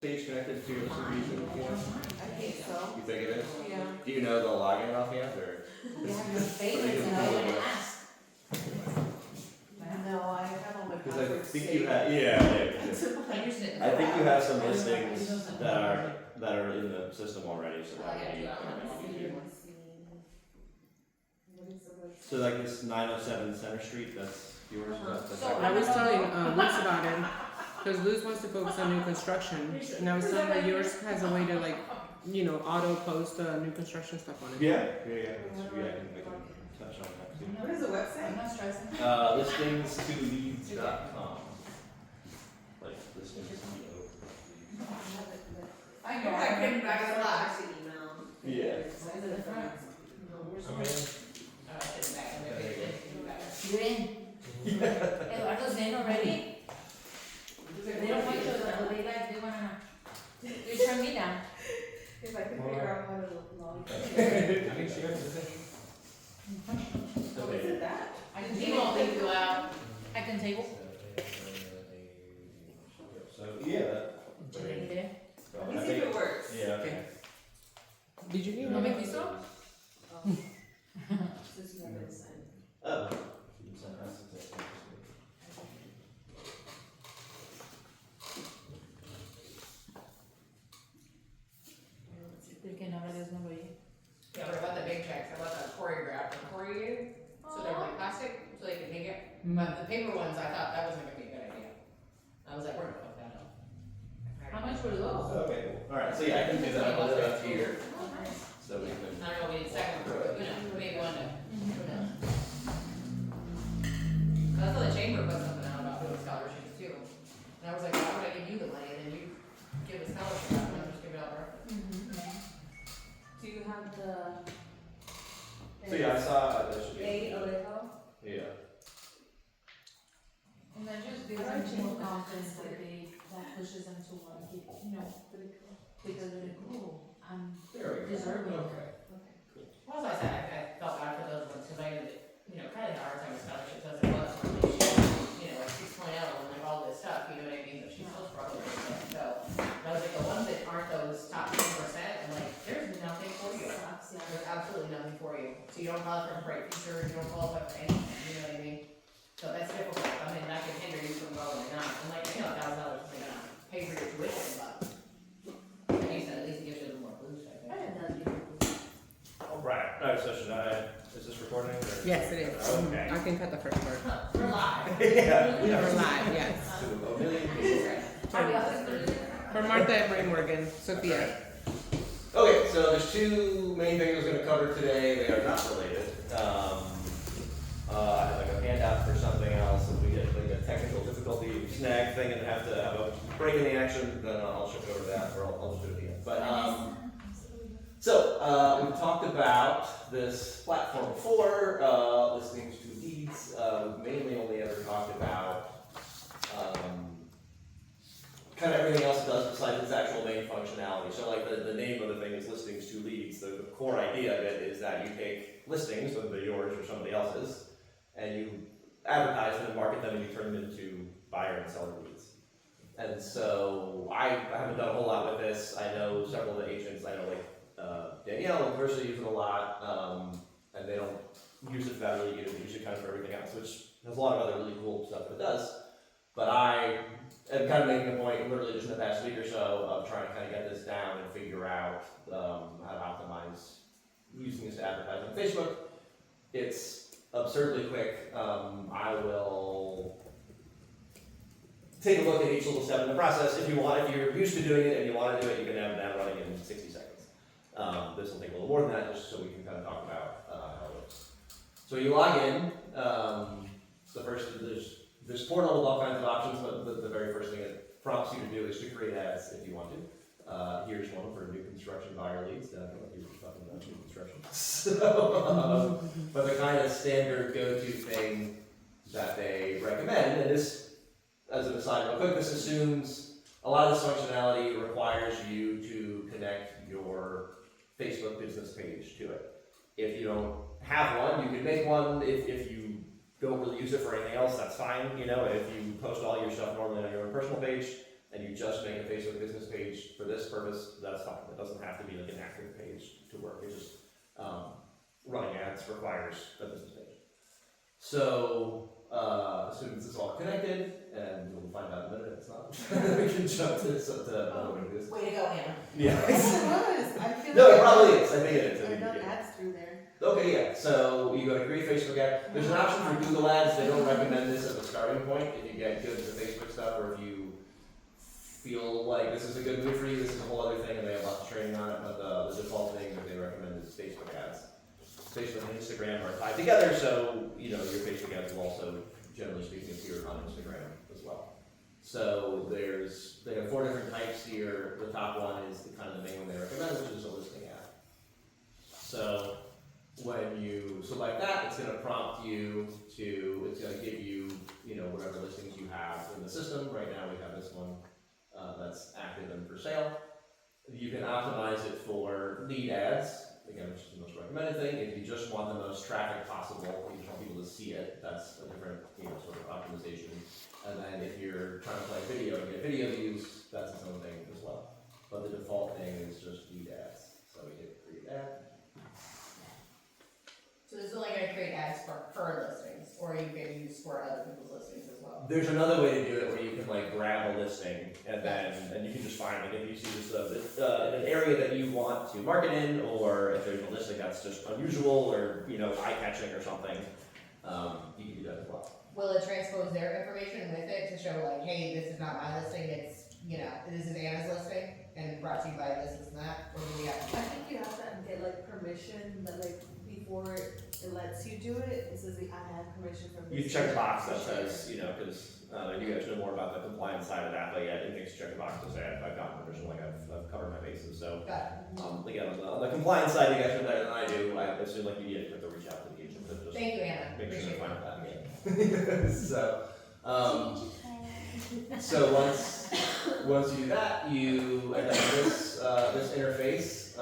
page connected to your listing region? I think so. You think it is? Yeah. Do you know the login offhand or? They have no favorites and I wouldn't ask. No, I have all my Because I passwords think saved. you have, yeah. I think you have some listings that are in the system already, so that would be kind of So like this 907 Center Street, that's yours? That's I was telling Luz about it, because Luz wants to focus on new construction, and I was telling her yours has a way to like, auto post new construction stuff on it. Yeah. I can touch on that too. What is the website? I'm not stressing. Listings2leads.com. Like listings. I know, I couldn't back it up. Yeah. You're in. Eduardo's in already? They don't want you, they wanna, you turn me down. If I can figure out how to log in. I think she has to finish. So is it that? I can table things out. I can table. So yeah, Let me I see if think, it works. yeah. Okay. Did you get No it? me quiso? This is not gonna sign. Oh. Porque no me no lo oí. Yeah, what about the big checks? How about the choreographed and choreographed? So they're like plastic, so they can take it. But the paper ones, I thought that wasn't gonna be a good idea. I was like, we're gonna fuck that up. How much would it go? Okay, cool. Alright, so yeah, I can do that. I'll put it up here. Oh, nice. So we can. I don't know, we need second approval, but maybe one to, who knows? Cause I saw the chamber put something out about doing scholarships too. And I was like, why would I give you the money and then you give a scholarship out and I'll just give it out for Do you have the? So yeah, I saw that should be. Alejo? Yeah. And that just gives I don't them more change confidence that. that pushes them to want to keep, because they're like, oh, I'm There we go. deserving. Okay. Well, as I said, I felt bad for those ones, cause I had, kind of had a hard time with scholarships as it was, when she, like 6.0 and like all this stuff, you know what I mean, but she's still struggling with it, so. I was like, the ones that aren't those top 10%, I'm like, there's nothing for you. Sucks, yeah. There's absolutely nothing for you, so you don't qualify for a bright future, you don't qualify for anything, you know what I mean? So that's difficult, I mean, that can hinder you from going or not, I'm like, $1,000 is gonna pay for your tuition, but. At least it gives you a little more boost, I think. I didn't know you. Alright, so should is this recording or? Yes, it is. Okay. I can cut the first part. Huh, we're live. Yeah. We're live, yes. To a million people. Are we all just For Martha Emery Morgan, Sophia. Okay, so there's two main things I was gonna cover today, they are not related. I have like a handout for something else, if we get like a technical difficulty snag thing and have to have a break in the action, then I'll shift over to that, or I'll just do it at the end. But, so, we've talked about this platform before, listings to leads, we've mainly only ever talked about, kind of everything else it does besides its actual main functionality. So like the name of the thing is listings to leads. The core idea of it is that you take listings, whether they're yours or somebody else's, and you advertise them and market them and you turn them into buyer and seller leads. And so I haven't done a whole lot with this. I know several of the agents, I know like Danielle and Versa use it a lot, and they don't use it for that really either. They use it kind of for everything else, which has a lot of other really cool stuff that it does. But I am kind of making a point, literally just in the past week or so, of trying to kind of get this down and figure out how to optimize using this to advertise on Facebook. It's absurdly quick. I will take a look at each little step in the process. If you're used to doing it and you want to do it, you can have that running in 60 seconds. This will take a little more than that, just so we can kind of talk about how it works. So you log in. There's portal with all kinds of options, but the very first thing it prompts you to do is to create ads if you want to. Here's one for new construction buyer leads. I don't know if you're talking about new construction. So, but the kind of standard go-to thing that they recommend, and this, as an aside real quick, this assumes a lot of this functionality requires you to connect your Facebook business page to it. If you don't have one, you can make one. If you don't really use it for anything else, that's fine. If you post all your stuff normally on your own personal page, and you just make a Facebook business page for this purpose, that's fine. It doesn't have to be like an active page to work. It's just running ads requires a business page. So assuming this is all connected, and we'll find out in a minute if it's not, we can jump to another one of this. Way to go, Hannah. Yeah. Yes, it was. I feel No, like it probably is. I think it is. I I've think done it is. ads through there. Okay, yeah, so you go to create Facebook ad. There's an option for Google ads. They don't recommend this as a starting point if you get good at the Facebook stuff, or if you feel like this is a good move for you. This is a whole other thing, and they have lots of training on it, but the default thing that they recommend is Facebook ads. Facebook and Instagram are tied together, so you know your Facebook ads will also, generally speaking, appear on Instagram as well. So they have 4 different types here. The top one is the kind of the main one they recommend, which is a listing ad. So when you select that, it's going to prompt you to, it's going to give you, you know, whatever listings you have in the system. Right now we have this one that's active and for sale. You can optimize it for lead ads, again, which is the most recommended thing. If you just want the most traffic possible, you just want people to see it, that's a different, you know, sort of optimization. And then if you're trying to play video and get video views, that's its own thing as well. But the default thing is just lead ads. So we hit create ad. So this is only gonna create ads for listings, or you can use for other people's listings as well. There's another way to do it where you can like grab a listing and then you can just find like if you see this in an area that you want to market in, or if there's a listing that's just unusual or you know eye-catching or something, you can do that as well. Will it transpose their information with it to show like, hey, this is not my listing, it's, you know, this is Anna's listing, and brought to you by this and that, or do we have to? I think you have to get like permission that like before it lets you do it, it says I have permission from this. You check the box that says, you know, because you guys know more about the compliance side of that, but yeah, it makes you check the box to say I've gotten permission, like I've covered my bases. So again, on the compliance side, you guys know better than I do. I assume like you have to reach out to the agent to just Thank you, Anna. make sure Appreciate they're fine it. with that. So once you do that, you and then this interface,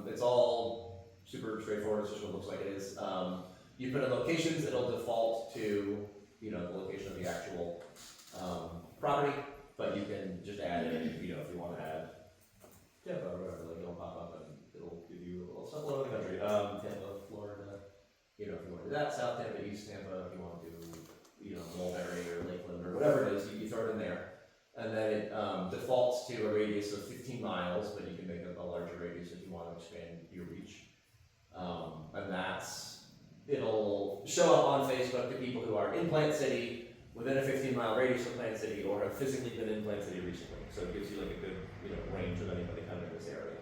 it's all super straightforward. It's just what it looks like it is. You put in locations, it'll default to you know the location of the actual property, but you can just add in you know if you want to add Tampa or whatever, like it'll pop up and it'll give you a little stuff all over the country. Tampa, Florida, you know if you want to do that, South Tampa, East Tampa, if you want to do you know Mulberry or Lakeland or whatever it is, you throw it in there. And then it defaults to a radius of 15 miles, but you can make a larger radius if you want to expand your reach. And it'll show up on Facebook to people who are in Plant City, within a 15-mile radius of Plant City, or have physically been in Plant City recently. So it gives you like a good range of anybody kind of in this area.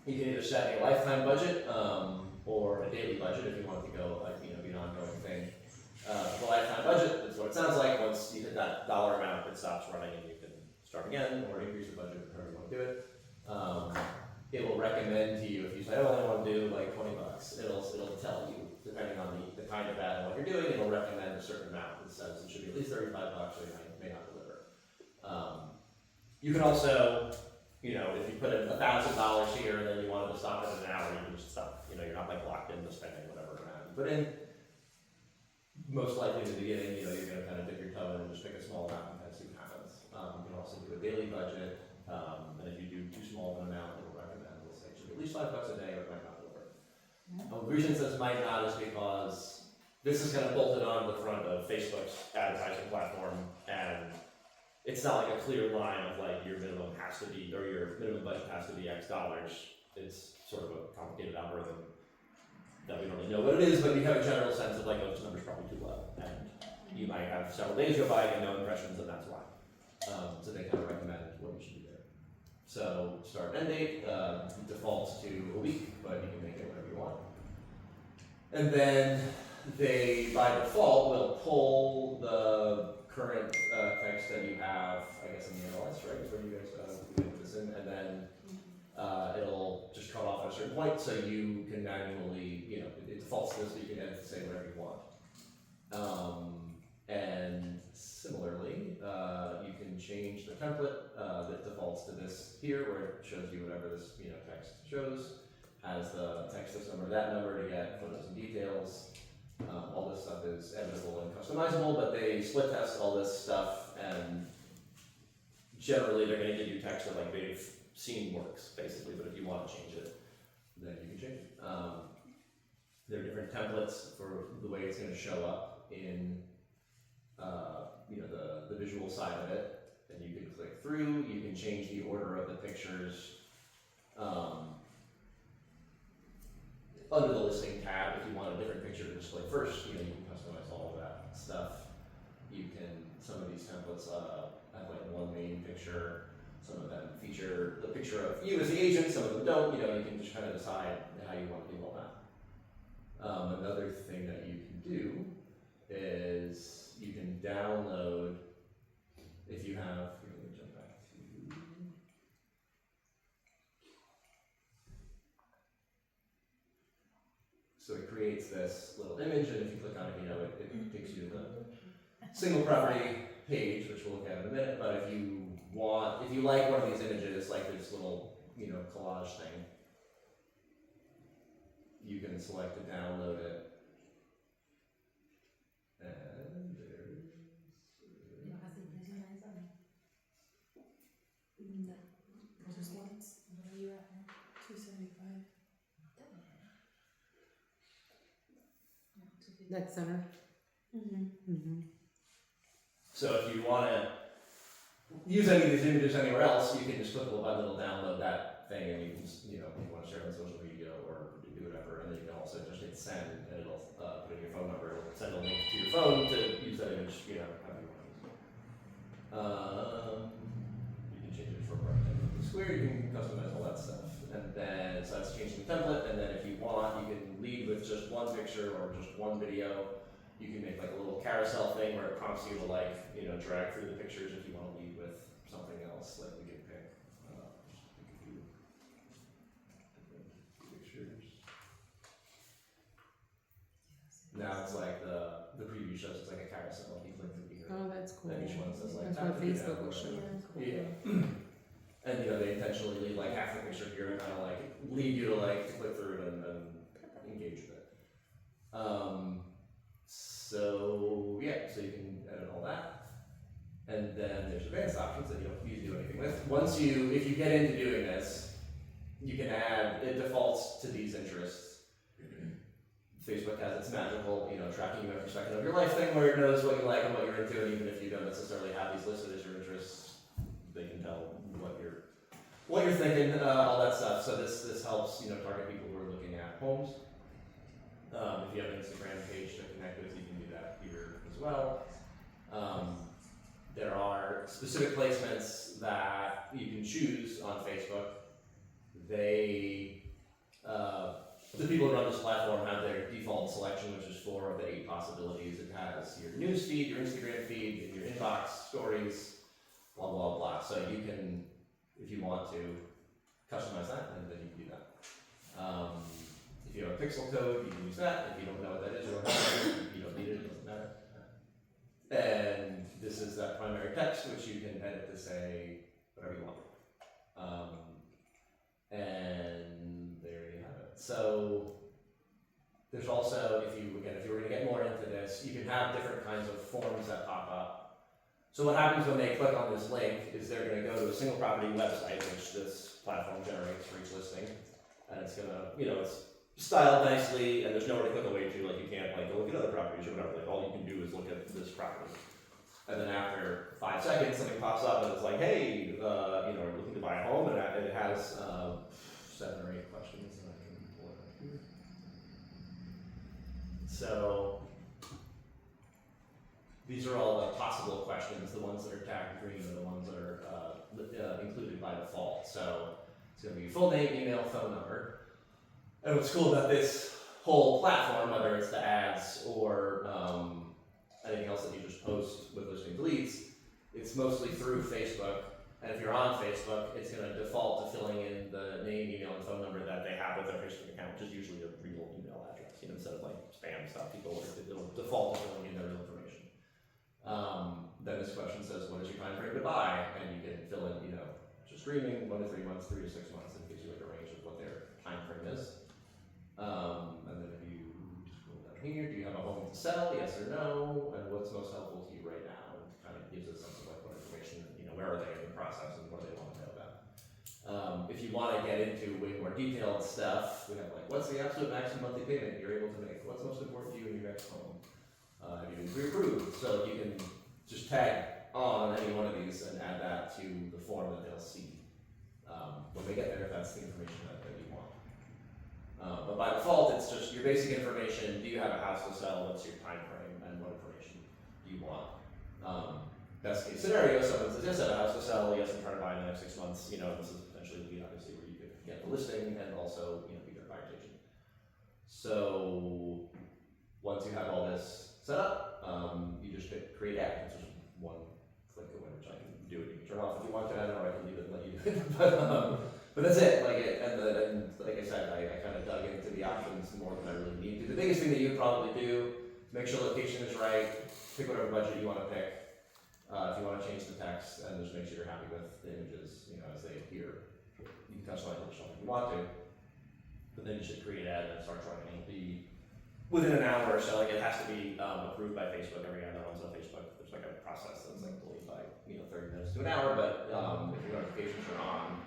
You can either set a lifetime budget or a daily budget if you want it to go be an ongoing thing. The lifetime budget, that's what it sounds like. Once you hit that dollar amount, it stops running and you can start again or increase the budget, however you want to do it. It will recommend to you, if you say, oh, I want to do like $20, it'll tell you, depending on the kind of ad and what you're doing, it'll recommend a certain amount. It says it should be at least $35 or you may not deliver. You can also, if you put in $1,000 here and then you wanted to stop it in an hour, you can just stop. You're not like locked into spending whatever amount you put in. Most likely in the beginning, you're going to kind of dip your toe in and just pick a small amount and kind of see what happens. You can also do a daily budget, and if you do too small of an amount, it'll recommend, let's say, it should be at least $5 a day or it might not deliver. The reason it says might not is because this is kind of bolted on the front of Facebook's advertising platform, and it's not like a clear line of like your minimum has to be, or your minimum budget has to be X dollars. It's sort of a complicated algorithm that we don't really know what it is, but you have a general sense of like, oh, this number's probably too low. And you might have several days go by and no impressions, and that's why. So they kind of recommend what you should do there. So start and end date defaults to a week, but you can make it whatever you want. And then they, by default, will pull the current text that you have, I guess, in the MLS, right? Is where you guys put this in, and then it'll just cut off at a certain point, so you can manually, it defaults to this, but you can edit to say whatever you want. And similarly, you can change the template that defaults to this here, where it shows you whatever this text shows, has the text this number, that number to get photos and details. All this stuff is editable and customizable, but they split test all this stuff, and generally they're gonna give you text that like they've seen works, basically, but if you wanna change it, then you can change it. There are different templates for the way it's gonna show up in, you know, the visual side of it, and you can click through, you can change the order of the pictures, under the listing tab. If you want a different picture to display first, you know, you can customize all of that stuff. You can, some of these templates have like one main picture, some of them feature the picture of you as the agent, some of them don't, you know, you can just kind of decide how you want to do all that. Another thing that you can do is you can download, if you have, here, let me jump back to, so it creates this little image, and if you click on it, you know, it takes you to the single property page, which we'll look at in a minute. But if you want, if you like one of these images, like this little, you know, collage thing, you can select to download it. And there's No, just once. What are you at now? 275. That center. Mm-hmm. So if you want to use any of these images anywhere else, you can just click a little download that thing, and you can, you know, if you want to share it on social media or do whatever, and then you can also just hit send, and it'll put in your phone number, it'll send a link to your phone to use that image, you know, however you want to use it. You can change it for a square, you can customize all that stuff, and then, so that's changing the template, and then if you want, you can lead with just one picture or just one video. You can make like a little carousel thing where it prompts you to like, you know, drag through the pictures if you want to lead with something else. Like we can pick, just pick a few different pictures. Now it's like the preview shows it's like a carousel. You click through here, Oh, that's cool. and each one says like. That's what Facebook will show. Yeah. And you know they intentionally leave like half the picture here to kind of like lead you to like to click through it and engage with it. So yeah, so you can edit all that, and then there's advanced options that you don't need to do anything with. Once you, if you get into doing this, you can add, it defaults to these interests. Facebook has its magical, you know, tracking you every second of your life thing where it knows what you like and what you're into, and even if you don't necessarily have these listed as your interests, they can tell what you're thinking, all that stuff. So this helps, you know, target people who are looking at homes. If you have an Instagram page to connect with, you can do that here as well. There are specific placements that you can choose on Facebook. They, the people who run this platform have their default selection, which is 4 of the 8 possibilities. It has your news feed, your Instagram feed, your inbox, stories, blah, blah, blah. So you can, if you want to customize that, then you can do that. If you have a pixel code, you can use that. If you don't know what that is, you don't have it, you don't need it, it doesn't matter. And this is that primary text, which you can edit to say whatever you want. And there you have it. So there's also, if you were going to get more into this, you can have different kinds of forms that pop up. So what happens when they click on this link is they're going to go to a single property website, which this platform generates for each listing, and it's going to, you know, it's styled nicely, and there's nowhere to click away to. Like you can't like go look at other properties or whatever. Like all you can do is look at this property, and then after 5 seconds, something pops up and it's like, hey, you know, we're looking to buy a home, and it has 7 or 8 questions, and I can pull it up here. So these are all like possible questions. The ones that are tagged green are the ones that are included by default. So it's going to be full name, email, phone number. And what's cool about this whole platform, whether it's the ads or anything else that you just post with listing leads, it's mostly through Facebook. And if you're on Facebook, it's going to default to filling in the name, email, and phone number that they have with their Facebook account, which is usually a real email address. You know, instead of like spam stuff, it'll default to filling in their real information. Then this question says, what is your time frame to buy? And you can fill in, you know, just streaming, 1 to 3 months, 3 to 6 months, and it gives you like a range of what their time frame is. And then if you scroll down here, do you have a home to sell? Yes or no? And what's most helpful to you right now? And it kind of gives us something like what information, you know, where are they in the process and what do they want to know about. If you want to get into way more detailed stuff, we have like, what's the absolute maximum monthly payment you're able to make? What's most important to you in your next home? Have you been pre-approved? So you can just tag on any one of these and add that to the form that they'll see when they get there, if that's the information that you want. But by default, it's just your basic information. Do you have a house to sell? What's your time frame? And what information do you want? Best case scenario, someone says, yes, I have a house to sell. Yes, I'm trying to buy in the next 6 months. You know, this is potentially the lead, obviously, where you could get the listing and also, you know, be their buyer's agent. So once you have all this set up, you just hit create ad. It's just one click away, which I can do it. You can turn off if you want to, or I can leave it and let you do it. But that's it. Like it, and like I said, I kind of dug into the options more than I really need to. The biggest thing that you'd probably do is make sure location is right. Pick whatever budget you want to pick. If you want to change the text, and just make sure you're happy with the images, you know, as they appear. You can customize it if you want to, but then you should create an ad and start running. It'll be within an hour or so. Like it has to be approved by Facebook. Every ad that runs on Facebook, there's like a process that's like delayed by 30 minutes to an hour. But if your notifications are on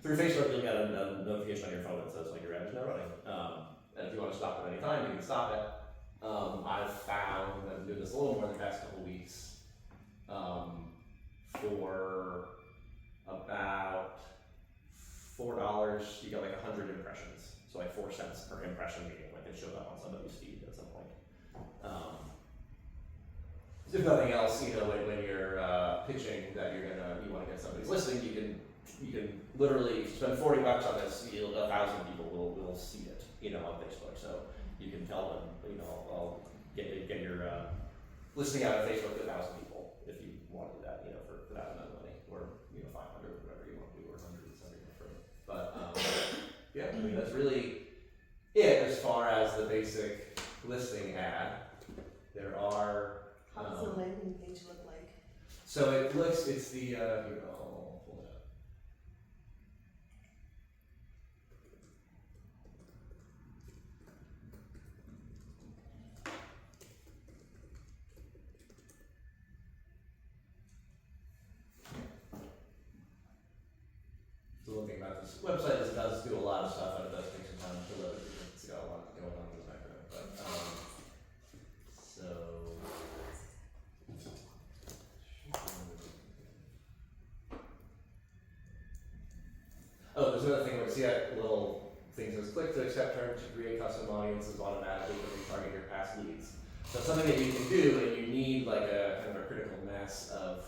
through Facebook, you'll get a notification on your phone that says like your ad is now running. And if you want to stop at any time, you can stop it. I've found that I've been doing this a little more the past couple weeks. For about $4, you get like 100 impressions. So like 4 cents per impression, meaning like it showed up on somebody's feed at some point. If nothing else, you know, when you're pitching that you want to get somebody's listing, you can literally spend $40 on this. 1,000 people will see it, you know, on Facebook. So you can tell them, you know, I'll get your listing out on Facebook to 1,000 people if you want to do that, you know, for that amount of money, or 500, whatever you want to do, or 100, something different. But yeah, I mean that's really it as far as the basic listing ad. There are. How does the landing page look like? So it's the here, I'll pull it up. So looking about this website, this does do a lot of stuff, and it does take some time to load because it's got a lot going on in the background. But there's another thing where you see that little thing says click to accept terms to create custom audiences automatically when you target your past leads. So something that you can do, and you need like a kind of a critical mass of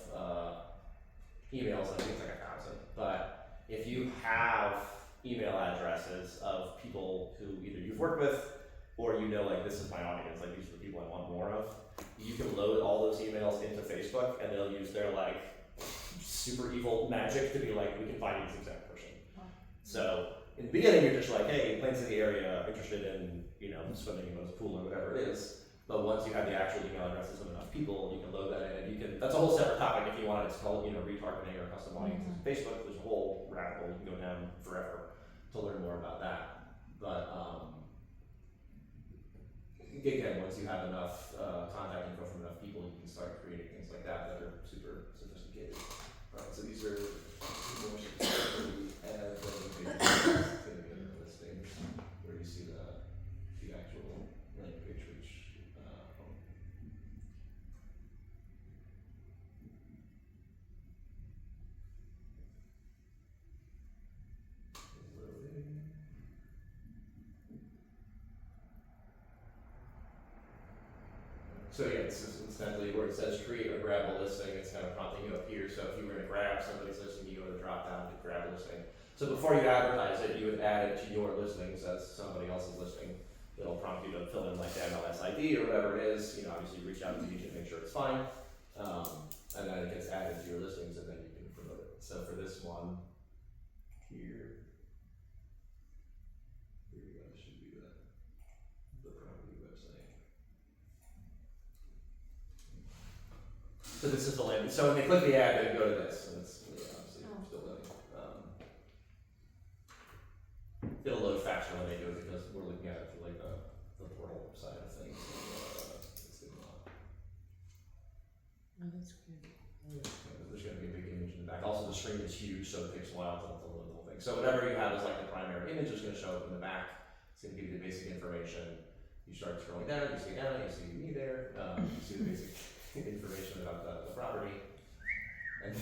emails. I think it's like 1,000, but if you have email addresses of people who either you've worked with or you know like this is my audience, like these are the people I want more of, you can load all those emails into Facebook and they'll use their like super evil magic to be like, we can find you this exact person. So in the beginning you're just like, hey, Plain City area, interested in, you know, swimming in this pool or whatever it is. But once you have the actual email addresses of enough people, you can load that in, and you can. That's a whole separate topic if you want. It's called, you know, retargeting or custom audiences. Facebook, there's a whole rabbit hole you can go down forever to learn more about that. But again, once you have enough contact info from enough people, you can start creating things like that that are super sophisticated. Alright, so these are more sophisticated ads that are listings where you see the actual landing page, which so yeah, this is incidentally where it says create or grab a listing, it's kind of prompting you up here. So if you were to grab somebody's listing, you go to drop down to grab a listing. So before you advertise it, you would add it to your listings as somebody else's listing. It'll prompt you to fill in like the MLS ID or whatever it is. You know, obviously reach out to the agent, make sure it's fine. And then it gets added to your listings and then you can promote it. So for this one here, here we go, this should be the property website. So this is the landing. So when they click the ad, they go to this, and it's obviously still loading. It'll load faster when they do it because we're looking at it through like the portal side of things. Oh, that's good. There's going to be a big image in the back. Also, the screen is huge, so it takes a while to load the whole thing. So whatever you have as like the primary image is going to show up in the back. It's going to give you the basic information. You start scrolling down, you see Anna, you see me there, you see the basic information about the property. And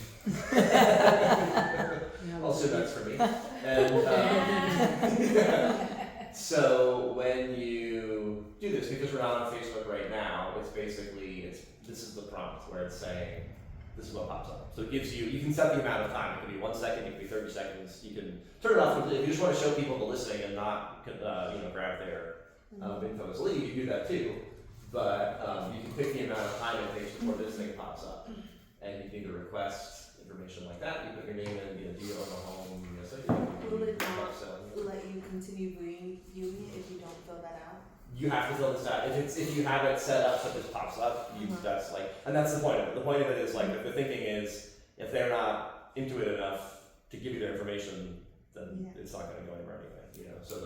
also that's for me. And so when you do this, because we're not on Facebook right now, it's basically, this is the prompt where it's saying, this is what pops up. So it gives you can set the amount of time. It could be 1 second, it could be 30 seconds. You can turn it off completely. If you just want to show people the listing and not, grab their info as lead, you can do that too. But you can pick the amount of time it takes before this thing pops up. And you can either request information like that, you put your name in, do you own a home, so Will it not let you continue viewing it if you don't fill that out? You have to fill this out. If you have it set up so this pops up, that's like, and that's the point of it. The point of it is like, if the thinking is, if they're not into it enough to give you their information, then it's not going to go anywhere anyway. So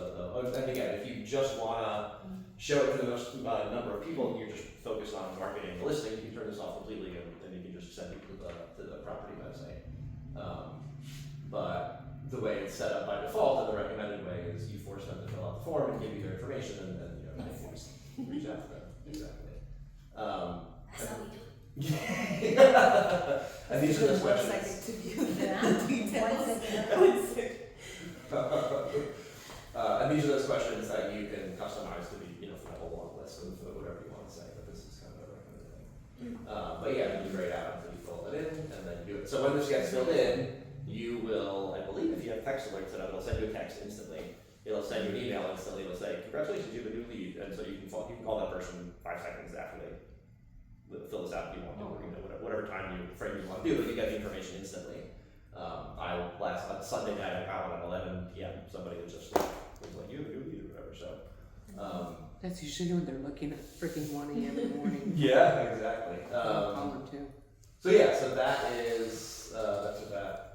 and again, if you just wanna show it to the most number of people, and you're just focused on marketing the listing, you can turn this off completely, and you can just send it to the property website. But the way it's set up by default, and the recommended way is you force them to fill out the form and give you their information, and then reach out to them. Exactly. That's how we do it. And these are those questions. 1 second to view the details. And these are those questions that you can customize to be, for the whole long list of whatever you want to say, but this is kind of a recommended thing. But yeah, you grade out until you fill it in, and then you do it. So when this gets filled in, you will, I believe if you have text alerts set up, it'll send you a text instantly. It'll send you an email instantly. It'll say, congratulations, you have a new lead. And so you can call that person 5 seconds after they fill this out if you want to, or whatever time frame you want to do, but you get the information instantly. On Sunday night, I got one at 11 p.m. Somebody was just like, you have a new lead or whatever. So That's usually when they're looking at freaking 1 a.m. in the morning. yeah, exactly. I'll call them too. So yeah, so that is that's what that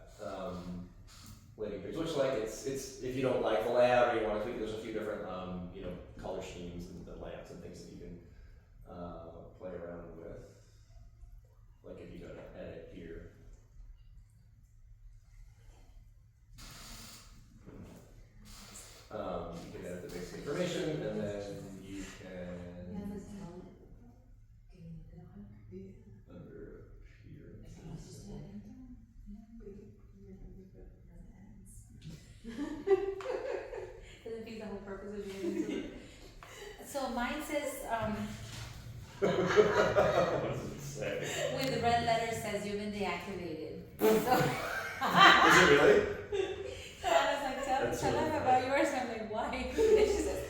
landing page looks like. It's if you don't like the layout or you want to tweak, there's a few different color schemes and the layouts and things that you can play around with. Like if you go to edit here. You can edit the basic information, and then you can under Doesn't defeat the whole purpose of being into it. So mine says, what does it say? with the red letter says you've been deactivated. Is it really? So I was like, That's tell really them about yours. I'm like, why? And she says,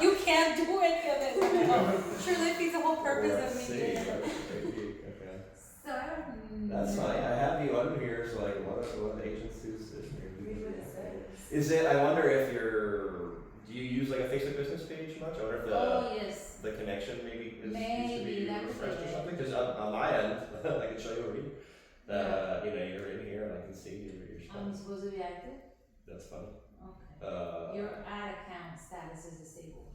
you can't do any of it. I'm like, oh, sure, that defeats the whole purpose of me doing it. Okay. So I don't know. That's fine. I have you under here, so like one of the agents who's here. Read what it says. Is it? I wonder if do you use like a Facebook business page much? I wonder if Oh, yes. the connection maybe is Maybe, used to be that could refreshed be or it. something. Because on my end, I can show you a read. You're in here, and I can see your I'm stuff. supposed to be active? That's funny. Okay. Your ad account status is disabled.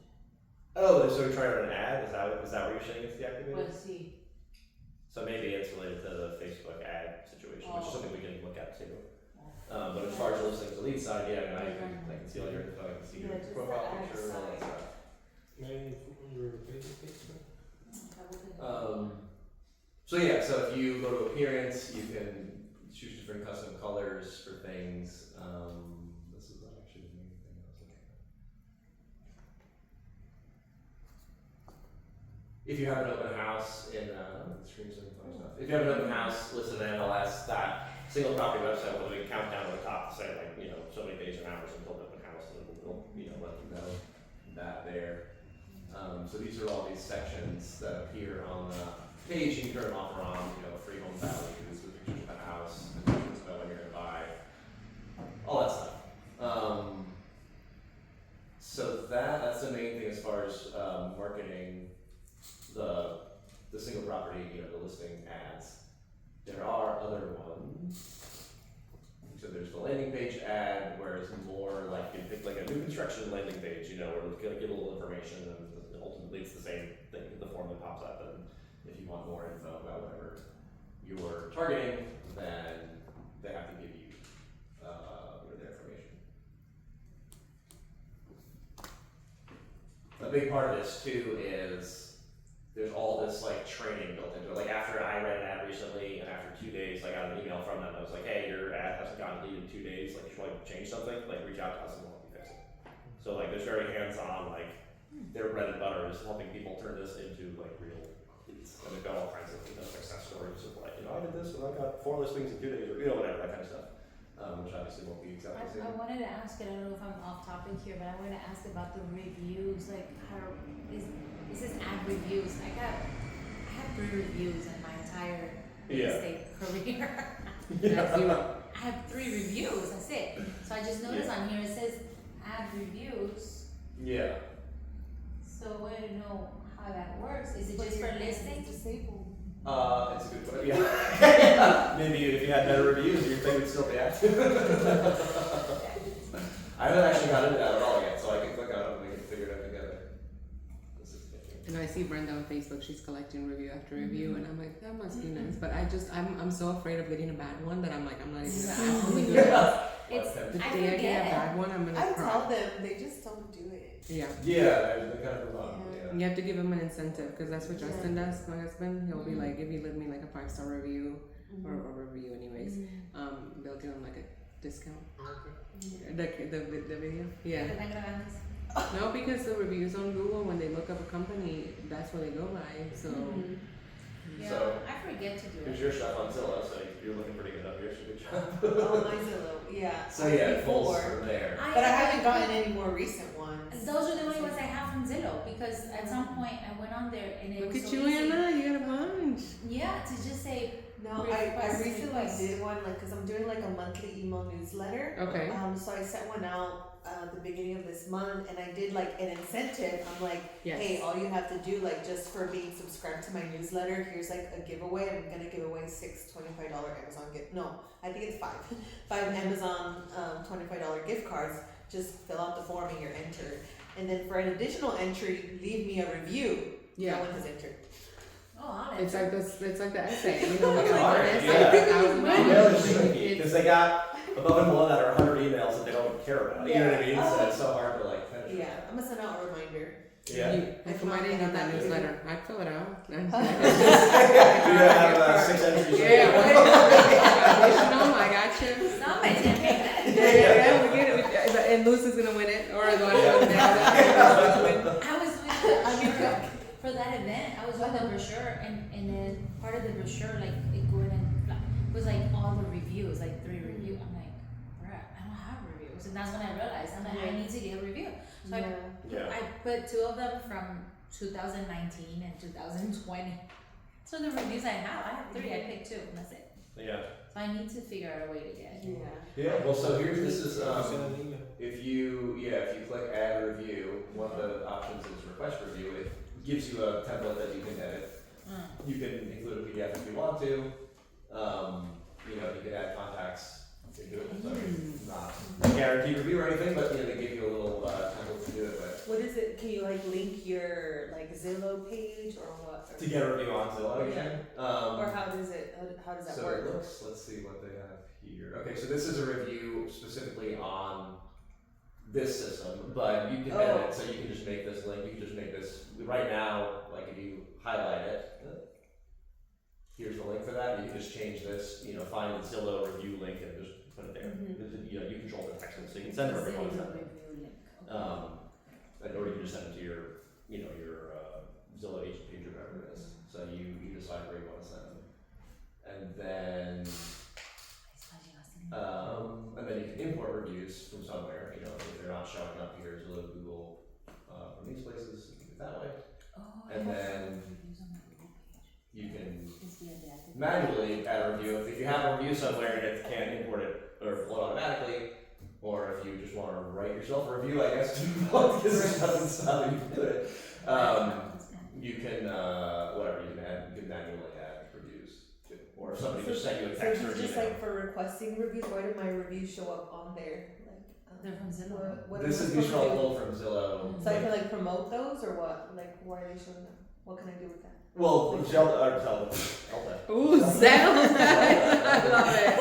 Oh, so you're trying to run an ad? Is that what you're saying? It's deactivated? Let's see. So maybe it's related to the Facebook ad situation, which is something we can look at too. But as far as listening to the lead side, yeah, I can see all your info, I can see your just profile the ad picture, all that side. stuff. Your Facebook page, So yeah, so if you go to appearance, you can choose different custom colors for things. This is not actually the main thing I was looking at. If you have an open house in, the screen's doing funny stuff. If you have an open house listed in MLS, that single property website will do a countdown at the top to say like, so many days or hours until the open house, and it'll let you know that there. So these are all these sections that appear on the page. You can turn them off or on, free home values, the pictures of the house, the pictures about when you're gonna buy, all that stuff. So that's the main thing as far as marketing the single property, the listing ads. There are other ones. So there's the landing page ad, where it's more like you pick like a new construction landing page, where it'll give a little information, and ultimately it's the same thing, the form that pops up. And if you want more info about whatever you're targeting, then they have to give you, their information. A big part of this too is there's all this like training built into it. Like after I read an ad recently, and after 2 days, I got an email from them that was like, "Hey, your ad hasn't gotten deleted in 2 days. Like, if you want to change something, like reach out to us and we'll help you fix it." So like, there's very hands-on. Like, their bread and butter is helping people turn this into like real leads. And they've got all kinds of success stories of like, I did this and I got 4 listings in 2 days, or whatever, that kind of stuff. Which obviously won't be exactly the I same. wanted to ask, I don't know if I'm off topic here, but I wanted to ask about the reviews, like how is this ad reviews? I have 3 reviews in my entire real estate career. I have 3 reviews, that's it. So I just noticed on here it says ad reviews. Yeah. So I wanted to know how that works. Is it just for listings? Disabled. It's a good question. Yeah. Maybe if you had better reviews, your thing would still be active. I haven't actually got into that at all yet, so I can click on it and we can figure it out together. This is And I see Brenda on Facebook, she's collecting review after review, and I'm like, that must be nice. But I'm so afraid of getting a bad one that I'm like, I'm not even gonna ask them to do it. It's, The I day I get a forget. bad one, I'm gonna I cry. tell them, they just don't do it. Yeah. Yeah, they kind of move on. You have to give them an incentive, because that's what Justin does, my husband. He'll be like, if you leave me like a 5-star review, or a review anyways, they'll give him like a discount. The video? Yeah. No, because the reviews on Google, when they look up a company, that's what they go by, so. Yeah, So, I forget to do here's it. your stuff on Zillow, so you're looking pretty good up here, so good job. Oh, my Zillow, yeah. So yeah, it pulls Before. from there. But I haven't gotten any more recent ones. Those are the only ones I have from Zillow, because at some point I went on there and it Look was at so you, easy. Anna, you got a bunch. Yeah, to just say, No, I Request, recently request. did one, like, cause I'm doing like a monthly email newsletter. Okay. So I sent one out the beginning of this month, and I did like an incentive. I'm like, Yes. hey, all you have to do, like, just for being subscribed to my newsletter, here's like a giveaway. I'm gonna give away 6 $25 Amazon gift. No, I think it's 5. 5 Amazon $25 gift cards. Just fill out the form and you're entered. And then for an additional entry, leave me a review. Yeah. No one has entered. oh, on It's it. like this. It's like the essay. You know, like That's an hard, essay. yeah. 1,000 Email is words. tricky, It's- because they got above and below that are 100 emails that they don't care about. You know what I mean? Yeah. So it's so hard to like penetrate. Yeah, I'm gonna send out a reminder. Yeah. How come I didn't get that newsletter? I'd fill it out. You're gonna have 6 entries. Yeah, additional, I got you. Somebody's gonna make that. Yeah, we get it. And Lucy's gonna win it, or the one who wins it. I was for that event, I was with the brochure, and then part of the brochure, like, it was like all the reviews, like 3 reviews. I'm like, bruh, I don't have reviews. And that's when I realized, I'm like, I need to get a review. So Yeah. I put 2 of them from 2019 and 2020. So the reviews I have 3, I picked 2, and that's it. Yeah. So I need to figure out a way to get it. Yeah. Well, so this is Send an email. if you click add review, one of the options is request review. It gives you a template that you can edit. You can include a PDF if you want to. You can add contacts to do it. So it's not a guaranteed review or anything, but they give you a little template to do it with. What is it? Can you like link your like Zillow page or what? To get a review on Zillow, you can. Or how does it? How does that So work? it looks, let's see what they have here. Okay, so this is a review specifically on this system, but you can edit, so you can just make this link, you can just make this, right now, like if you highlight it, here's the link for that, you can just change this, find the Zillow review link and just put it there. You control the text, so you can send it wherever you want to send it. Or you can just send it to your Zillow agent page or whatever it is. So you decide where you want to send them. And then you can import reviews from somewhere, if they're not showing up here, Zillow, Google, from these places, you can do it that way. And then you can manually add a review. If you have a review somewhere and it can't import it or flow automatically, or if you just want to write yourself a review, I guess, because there's nothing stopping you from doing it, you can, you can manually add reviews too. Or if somebody just sent you a text or it's an just email. like for requesting reviews. Why do my reviews show up on there? They're from Zillow. What This is am I these are all supposed to pulled from Zillow. do? So I can like promote those or what? Like why are they showing up? What can I do with that? Well, Zelda. Ooh, Zelda. I love it.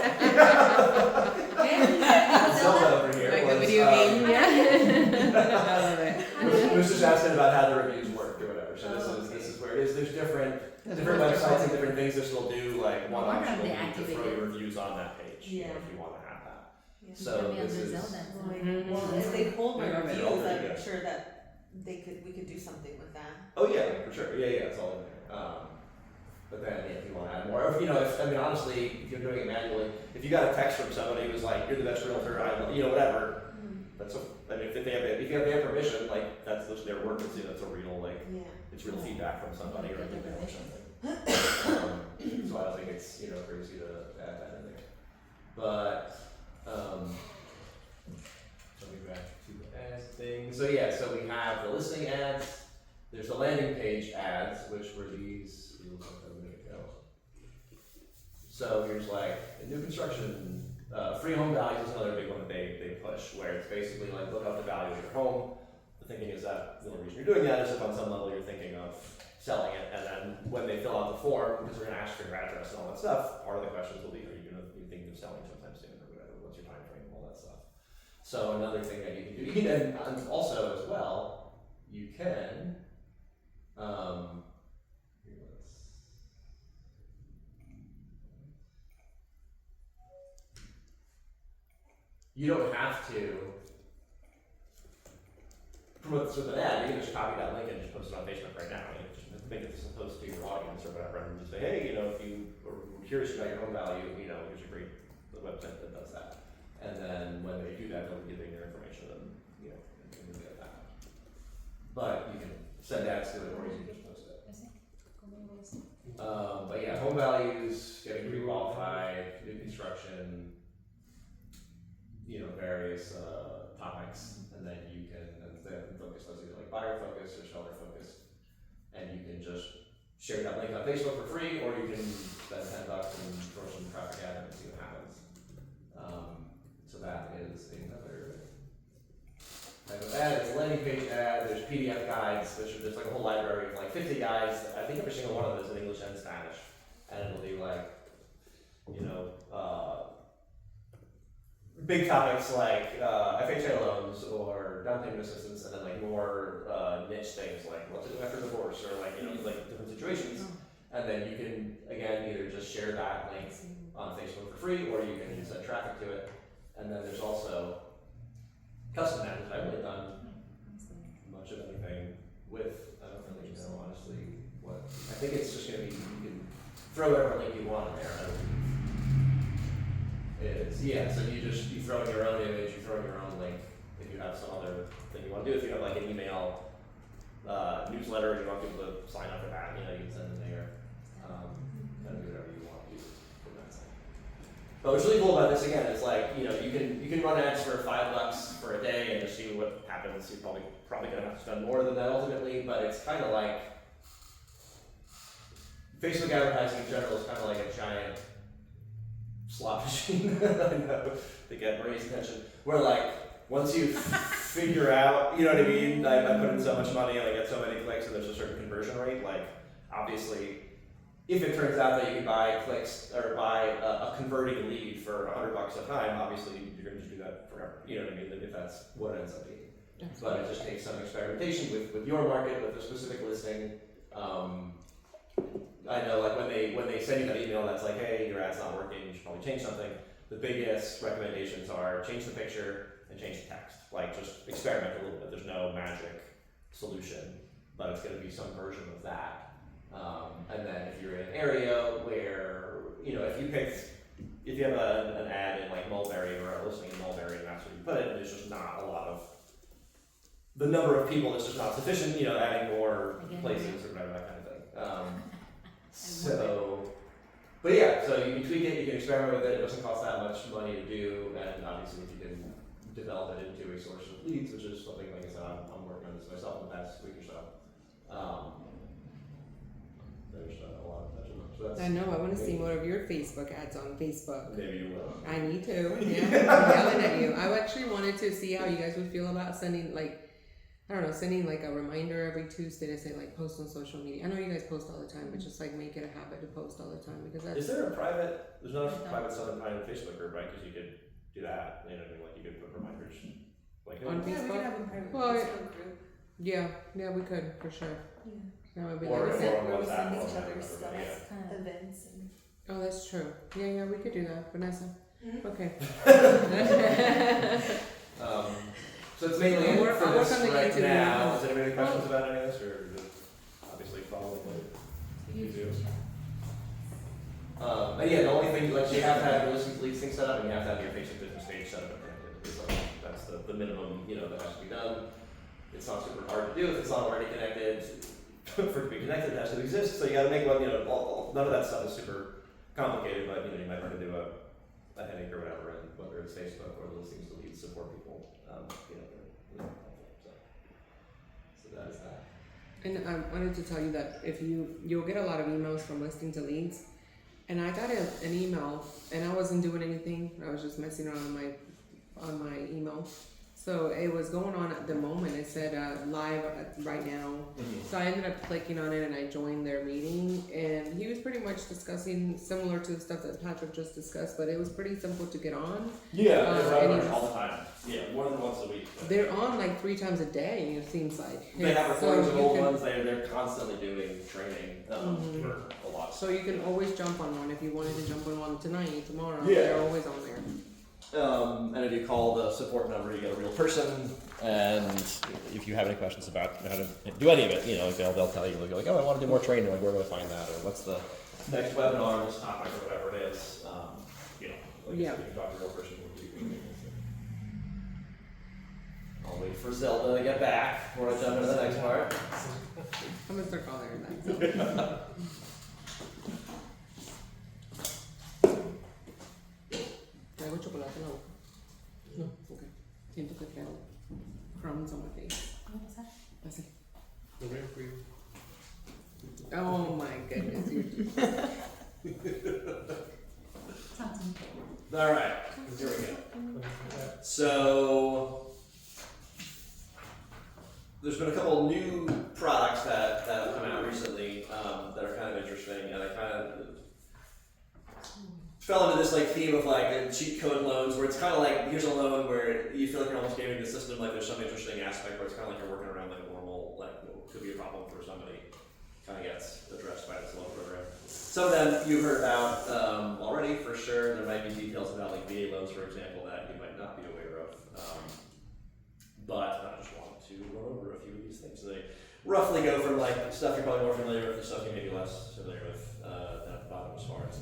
Zelda over here Like was, a video game, yeah. I love it. was just asking about how the reviews work or whatever. So this is where it is. There's different websites and different things that will do. Like one Why option not will they be to activate throw it? your reviews on that page. Yeah. If you want to have that. Yeah. So this is. Well, if they pulled my I love it. reviews, Oh, there you I'm go. sure that we could do something with that. Oh yeah, for sure. Yeah, it's all in there. But then if you want to add more, or honestly, if you're doing it manually, if you got a text from somebody who's like, "You're the best realtor," whatever. That's if you have their permission, like that's their work. That's a real Yeah. it's real feedback from somebody or an email or something. So I don't think it's crazy to add that in there. But so we back to the ads thing. So yeah, so we have the listing ads. There's the landing page ads, which were these. A minute ago. So here's like a new construction, free home values is another big one that they push, where it's basically like look up the value of your home. The thinking is that the only reason you're doing that is if on some level you're thinking of selling it, and then when they fill out the form, because they're going to ask for your address and all that stuff, part of the questions will be, are you thinking of selling sometime soon or whatever? What's your time frame? All that stuff. So another thing that you can do, and also as well, you can. You don't have to promote this with an ad. You can just copy that link and just post it on Facebook right now. You just make it a post to your audience or whatever, and just say, hey, if you are curious about your home value, here's a great website that does that. And then when they do that, they'll be giving your information, and you can get that. But you can send ads to it, or you can just post it. But yeah, home values, getting pre-qualified, new construction. Various topics, and then you can, focus those either like buyer focus or seller focus, and you can just share that link on Facebook for free, or you can spend $10 and throw some traffic at it and see what happens. So that is another type of ad. It's a landing page ad. There's PDF guides. There's like a whole library of like 50 guides. I think every single one of those is in English and Spanish, and it'll be like, big topics like FHA loans or down payment assistance, and then like more niche things like what to do after divorce or like different situations. And then you can again either just share that link on Facebook for free, or you can send traffic to it. And then there's also custom ads, which I haven't really done much of anything with. I don't really know honestly what. I think it's just gonna be you can throw whatever link you want in there. So you throw in your own image, you throw in your own link if you have some other thing you want to do. If you have like an email newsletter and you want people to sign up for that, you can send them there. Kind of do whatever you want to do from that side. But what's really cool about this again is like you can run ads for $5 for a day and just see what happens. You're probably gonna have to spend more than that ultimately, but it's kind of like Facebook advertising in general is kind of like a giant slot machine to get Marie's attention. Where like once you figure out, you know what I mean? I put in so much money and I get so many clicks and there's a certain conversion rate. Like obviously, if it turns out that you can buy clicks or buy a converting lead for $100 a time, obviously you're going to do that forever. You know what I mean? If that's what it ends up being. But it just takes some experimentation with your market, with a specific listing. I know like when they send you that email that's like, hey, your ad's not working, you should probably change something. The biggest recommendations are change the picture and change the text. Like just experiment a little bit. There's no magic solution, but it's going to be some version of that. And then if you're in an area where, if you have an ad in like Mulberry or a listing in Mulberry and that's where you put it, there's just not a lot of, the number of people is just not sufficient, adding more places or whatever, that kind of thing. But yeah, so you can tweak it, you can experiment with it, it doesn't cost that much money to do, and obviously if you can develop it into a source of leads, which is something, like I said, I'm working on this myself in the past week or so. There's a lot of touch. So that's, I know, I want to see more of your Facebook ads on Facebook. Maybe you will. I need to, yeah. I'm yelling at you. I actually wanted to see how you guys would feel about sending, like, I don't know, sending like a reminder every Tuesday to say like post on social media. I know you guys post all the time, but just like make it a habit to post all the time because that's. Is there a private, there's not a private Southern Pine Facebook group, right? Because you could do that, you know what I mean, like you could put reminders. Like, On Yeah, we Facebook? could have a private Well, Facebook group. Yeah, we could for sure. Yeah. That would be Or like. if send- on where we WhatsApp send or each whatever, other stuff. yeah. Kind of. Events and. Oh, that's true. Yeah, we could do that, Vanessa. Mhm. Okay. So it's mainly I'll work for on this the right YouTube now. now. Does anybody have any questions about any of this, or just obviously follow what you do? And yeah, the only thing, like, you have to have your listings leads thing set up, and you have to have your Facebook business page set up and connected. It's like, that's the minimum, you know, that has to be done. It's not super hard to do if it's not already connected. For it to be connected, it has to exist. So you got to make one. You know, none of that stuff is super complicated, but you know, you might run into a headache or whatever, and whether it's Facebook or the listings to lead support people, you know, they're helpful. So that is that. And I wanted to tell you that if you'll get a lot of emails from listing to leads, and I got an email and I wasn't doing anything. I was just messing around on my email. So it was going on at the moment. It said live right now. So I ended up clicking on it and I joined their meeting. And he was pretty much discussing similar to the stuff that Patrick just discussed, but it was pretty simple to get on. Yeah, they're anyways. webinars all the time. Yeah, more than once a week. But They're on like 3 times a day. It seems like they have So recordings of you old can- ones. They're constantly doing training for a lot. So you can always jump on one if you wanted to jump on one tonight, tomorrow. Yeah. They're always on there. And if you call the support number, you get a real person. And if you have any questions about how to do any of it, you know, they'll tell you. They'll be like, "Oh, I want to do more training. Like, where do I find that? Or what's the next webinar on this topic, or whatever it is." You know, like Yeah. you can talk to a real person. I'll wait for Zelda to get back before I jump into the next part. I'm gonna start calling her that. ¿Traigo chocolate en la boca? No, ok. Siento que traigo crumbs on my face. Así. The rent free. Oh my goodness, All right, here we go. So there's been a couple new products that have come out recently that are kind of interesting, and I kind of fell into this like theme of like cheat code loans, where it's kind of like here's a loan where you feel like you're almost gaming the system, like there's some interesting aspect where it's kind of like you're working around like a normal, like what could be a problem for somebody, kind of gets addressed by this loan program. Some of them you've heard about already for sure. There might be details about like VA loans, for example, that you might not be aware of. But I just want to run over a few of these things. So they roughly go from like stuff you're probably more familiar with to stuff you may be less familiar with down at the bottom as far as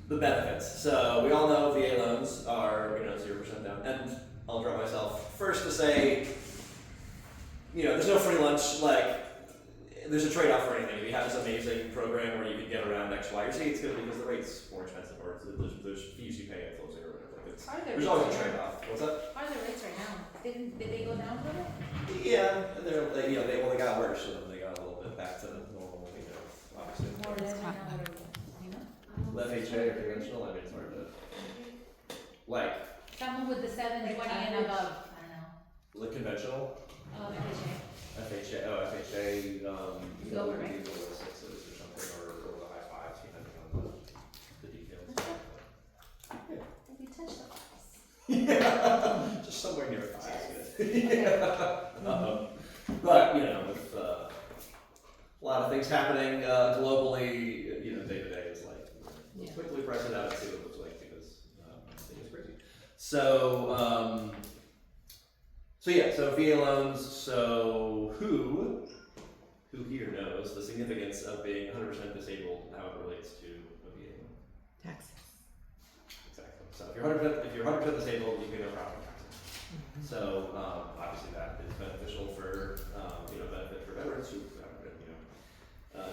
the benefits. So we all know VA loans are 0% down, and I'll draw myself first to say, there's no free lunch. Like there's a trade-off for anything. If you have this amazing program where you can get around X, Y, or Z, it's going to be because the rate's more expensive, or there's fees you pay at closing or whatever. Like there's always a trade-off. What's that? How are the rates right now? Did they go down a little? Yeah, they got worse, so then they got a little bit back to normal. Obviously. More or less right now, what are we, FHA or conventional. I mean, it's hard to like Someone with the 720 and above, I don't know. the conventional. FHA, FHA, Go over, right? either the sixes or something, or the high fives, depending on the details. We touched the fives. Yeah, just somewhere near five is good. Yeah. But, with a lot of things happening globally, day to day is like, let's quickly price it out and see what it looks like, because it is crazy. So VA loans, so who here knows the significance of being 100% disabled, how it relates to a VA loan? Taxes. Exactly. So if you're 100% disabled, you pay no property taxes. So obviously that is beneficial for benefit for veterans who haven't been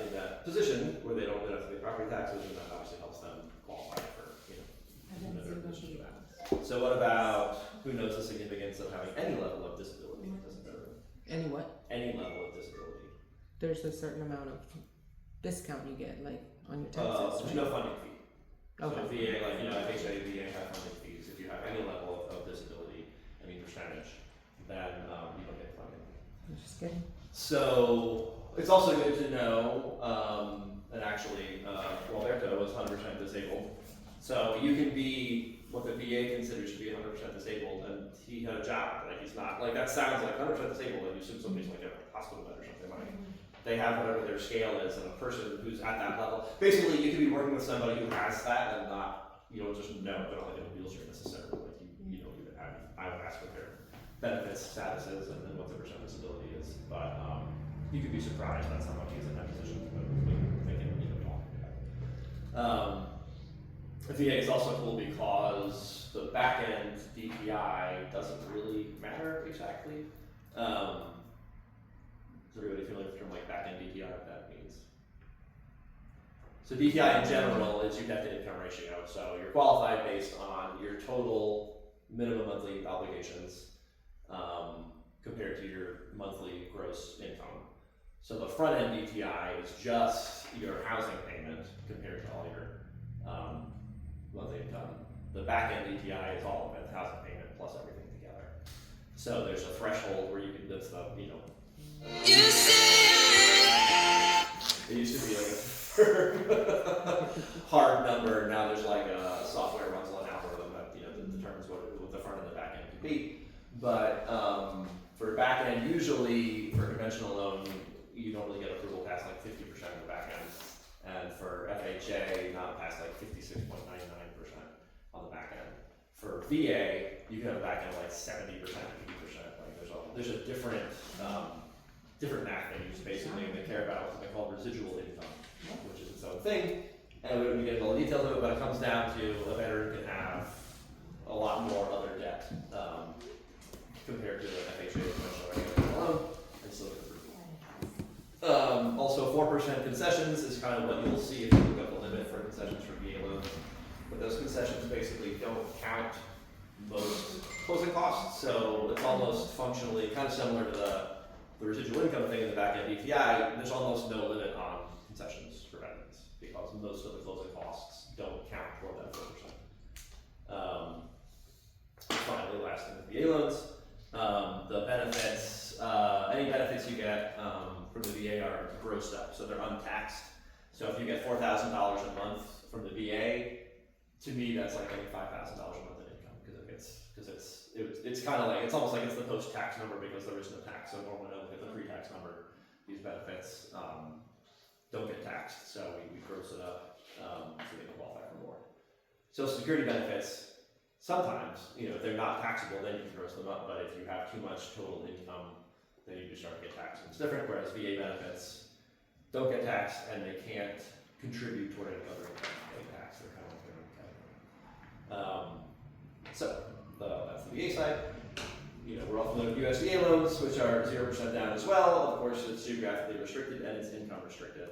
in that position where they don't have to pay property taxes, and that obviously helps them qualify for better position for that. So what about who knows the significance of having any level of disability? Doesn't matter. Any what? Any level of disability. There's a certain amount of discount you get, like on your taxes. There's right? no funding fee. Okay. So VA, FHA, VA have funding fees. If you have any level of disability, any percentage, then you don't get funding. Good. So it's also good to know, and actually, Alberto was 100% disabled. So you can be what the VA considers to be 100% disabled, and he had a job, like he's not. Like that sounds like 100% disabled, and you assume somebody's like a hospital bed or something. Like they have whatever their scale is, and a person who's at that level. Basically, you could be working with somebody who has that and not, you don't just know, they don't have a wheelchair necessarily. Like you know, I would ask what their benefits status is and then what their percent disability is. But you could be surprised that's how much he's in that position, but thinking, you know, talking. The VA is also cool because the back end DPI doesn't really matter exactly. Is everybody familiar with the term like back end DPI, what that means? So DPI in general is your debt to income ratio. So you're qualified based on your total minimum monthly obligations compared to your monthly gross income. So the front end DTI is just your housing payment compared to all your monthly income. The back end DTI is all of it, housing payment plus everything together. So there's a threshold where you can, that's the, you know, it used to be like a firm hard number, now there's like a software runs on an algorithm that, you know, that determines what the front and the back end can be. But for back end, usually for conventional loan, you don't really get approval past like 50% of the back end. And for FHA, not past like 56.99% on the back end. For VA, you can have a back end like 70%, 80%. Like there's a different math they use basically, and they care about what they call residual income, which is its own thing. And we don't get into all the details of it, but it comes down to a veteran can have a lot more other debt compared to an FHA conventional loan, and still get approval. Also 4% concessions is kind of what you'll see if you look up the limit for concessions for VA loans. But those concessions basically don't count most closing costs, so it's almost functionally kind of similar to the residual income thing in the back end DTI. There's almost no limit on concessions for veterans because most of the closing costs don't count toward that 4%. Finally, last thing with VA loans, the benefits, any benefits you get from the VA are grossed up, so they're untaxed. So if you get $4,000 a month from the VA, to me that's like getting $5,000 a month in income because it's kind of like, it's almost like it's the post-tax number because there is no tax. So normally when I look at the pre-tax number, these benefits don't get taxed, so we gross it up so they can qualify for more. Social Security benefits, sometimes, you know, if they're not taxable, then you can gross them up, but if you have too much total income, then you do start to get taxed. And it's different, whereas VA benefits don't get taxed and they can't contribute toward any other income getting taxed. They're kind of like their own category. That's the VA side. You know, we're all familiar with USDA loans, which are 0% down as well. Of course, it's geographically restricted and it's income restricted.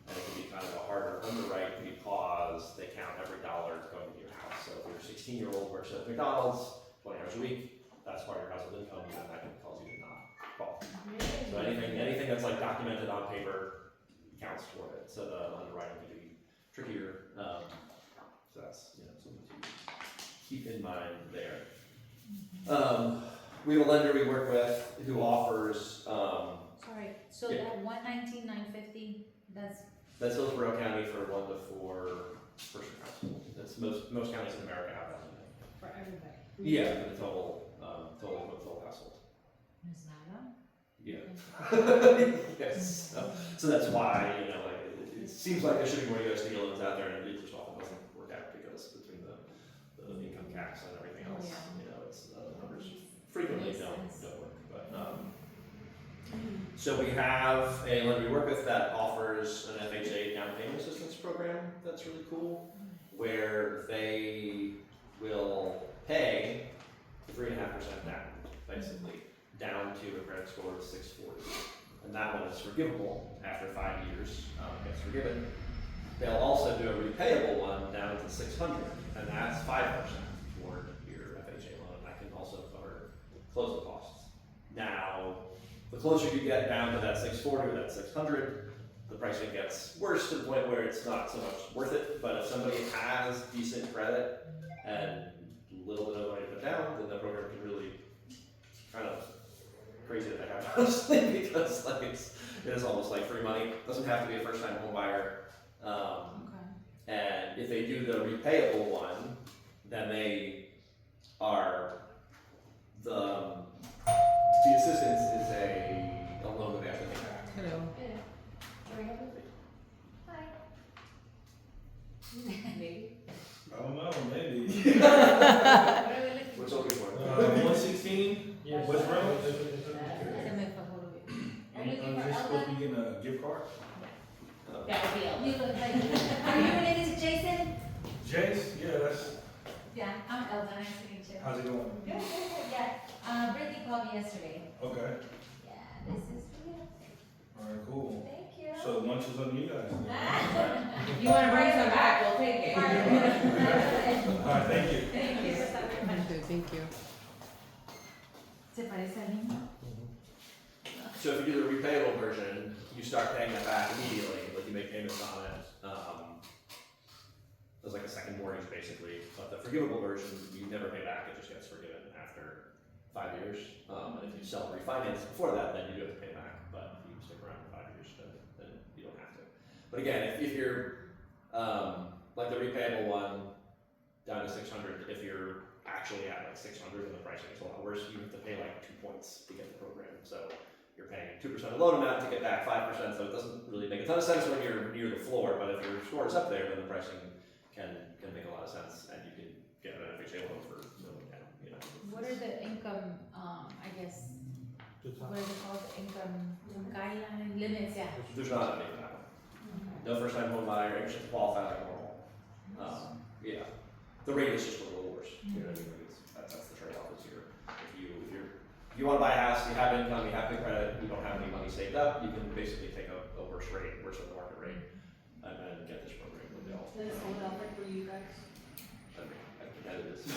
And it can be kind of a harder underwrite because they count every dollar going to your house. So if your 16-year-old works at McDonald's 20 hours a week, that's part of your household income, and that can cause you to not qualify. So anything that's like documented on paper counts toward it. So the underwriting can be trickier. So that's, you know, something to keep in mind there. We have a lender we work with who offers. Sorry, so Yeah. that 119,950, that's Hillsborough County for 1 to 4 person household. That's most counties in America have that. For everybody. Yeah, for the total household. Is that Yeah. Yes. So that's why, you know, like it seems like there should be more USDA loans out there, and it just often doesn't work out because between the income caps and everything else, you know, it's the numbers frequently don't work. But so we have a lender we work with that offers an FHA Down Payment Assistance program that's really cool, where they will pay 3.5% down, basically, down to a credit score of 640. And that one is forgivable after 5 years, gets forgiven. They'll also do a repayable one down to 600, and that's 5% toward your FHA loan. That can also cover closing costs. Now, the closer you get down to that 640 or that 600, the pricing gets worse to the point where it's not so much worth it. But if somebody has decent credit and a little bit of money to put down, then the program can really kind of crazy that they have honestly, because like it is almost like free money. Doesn't have to be a first time home buyer. Okay. And if they do the repayable one, then they are the assistance is a loan that they have to pay back. Hello. Hi. Maybe. I don't know, maybe. What are we looking What's looking for? 116 Yes. West Road. Se me fue por hoy. Are you looking for Is this supposed to Elda? be getting a gift card? That would be all. You look like, are you related to Jason? Jace? Yeah, that's. Yeah, I'm Elda, nice to meet you. How's it going? Good, good, good, yeah. Brittany called me yesterday. Okay. Yeah, this is for you. Alright, cool. Thank you. So lunch is on you guys. If you wanna bring some back, we'll take it. Alright, thank you. Thank you. Thank you. ¿Se parece al niño? So if you do the repayable version, you start paying that back immediately, like you make payments on it. It's like a second mortgage basically, but the forgivable version, you never pay back, it just gets forgiven after 5 years. And if you sell and refinance before that, then you do have to pay back, but if you stick around for 5 years, then you don't have to. But again, if you're, like the repayable one, down to 600, if you're actually at like 600 and the pricing is a lot worse, you have to pay like 2 points to get the program. So you're paying 2% of loan amount to get back 5%, so it doesn't really make a ton of sense when you're near the floor, but if your score is up there, then the pricing can make a lot of sense, and you can get an FHA loan for no down, you know. What are the income, I guess, what is it called, income guideline limits, yeah? There's not any of that. No first time home buyer, you should qualify like normal. Yeah, the rate is just a little worse, you know what I mean? That's the trade-off this year. If you want to buy a house, you have income, you have good credit, you don't have any money saved up, you can basically take a worse rate, worse than the market rate, and then get this program with the all. Does it hold up for you guys? I mean, it is.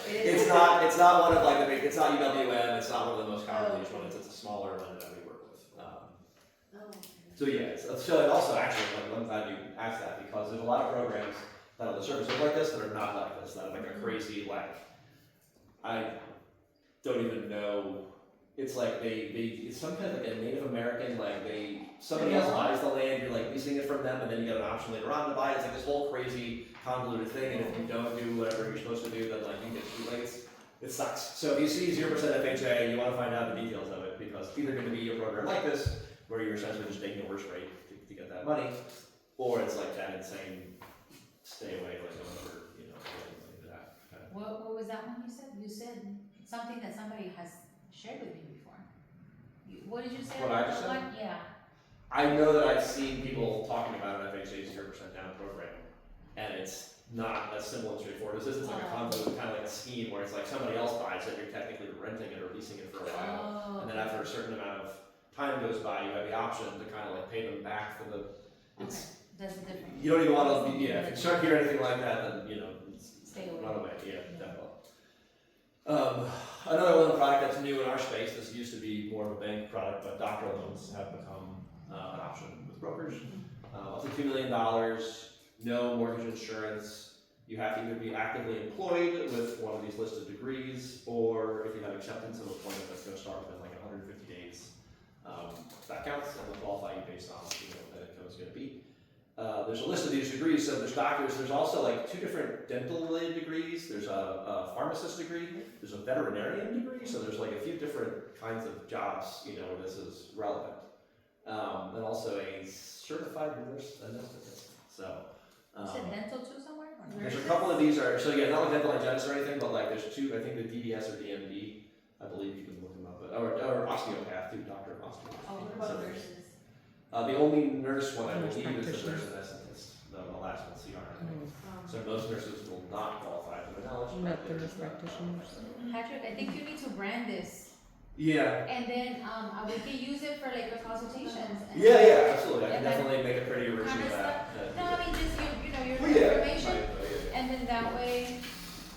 It's not one of like the big, it's not UWM, it's not one of the most commonly used ones, it's a smaller one that we work with. So yeah, so and also actually, like, I'm glad you asked that because there's a lot of programs that are the services like this that are not like this, that are like a crazy, like, I don't even know, it's like it's some kind of like a Native American, like somebody else buys the land, you're like leasing it from them, and then you get an option later on to buy it. It's like this whole crazy convoluted thing, and if you don't do whatever you're supposed to do, then like you get, like it sucks. So if you see 0% FHA, you want to find out the details of it, because it's either going to be a program like this, where you're essentially just taking a worse rate to get that money, or it's like that insane stay away, like whatever, you know, like that. What was that one you said? You said something that somebody has shared with me before. What did you say? What I just said? One? Yeah. I know that I've seen people talking about an FHA 0% down program, and it's not as simple and straightforward as this. It's like a convoluted, kind of like a scheme where it's like somebody else buys it, you're technically renting it or leasing it for a while, and then after a certain amount of time goes by, you have the option to kind of like pay them back for the. It's That's the difference. you don't even want to. Yeah, if you start hearing anything like that, then you know, Stay away. run away. Yeah, definitely. Another one product that's new in our space. This used to be more of a bank product, but doctor loans have become an option with brokers. Up to $2 million, no mortgage insurance. You have to either be actively employed with one of these listed degrees, or if you have acceptance of employment that's going to start within like 150 days. That counts, and will qualify you based on what that income is going to be. There's a list of these degrees, so there's doctors, there's also like 2 different dental related degrees, there's a pharmacist degree, there's a veterinarian degree, so there's like a few different kinds of jobs, you know, where this is relevant. And also a certified nurse anesthetist, so. You said dental too somewhere? Or There's a nurses? couple of these are, so yeah, not like dental hygienist or anything, but like there's 2, I think the DDS or DMD, I believe you can look them up, or osteopath too, doctor of osteopath. Oh, what So about there's- nurses? The only nurse one I Nurse believe is the nurse practitioner. anesthetist, the last one, CR. I think. Mm. So most nurses will not qualify for the knowledge. Not but the they're nurse just not practitioners. qualified. Patrick, I think you need to brand this, Yeah, and then we can use it for like the consultations. And yeah, absolutely. I can And then definitely make a prettier version kind of of that. No, I mean just you know your Well, yeah, information, right, and then that way.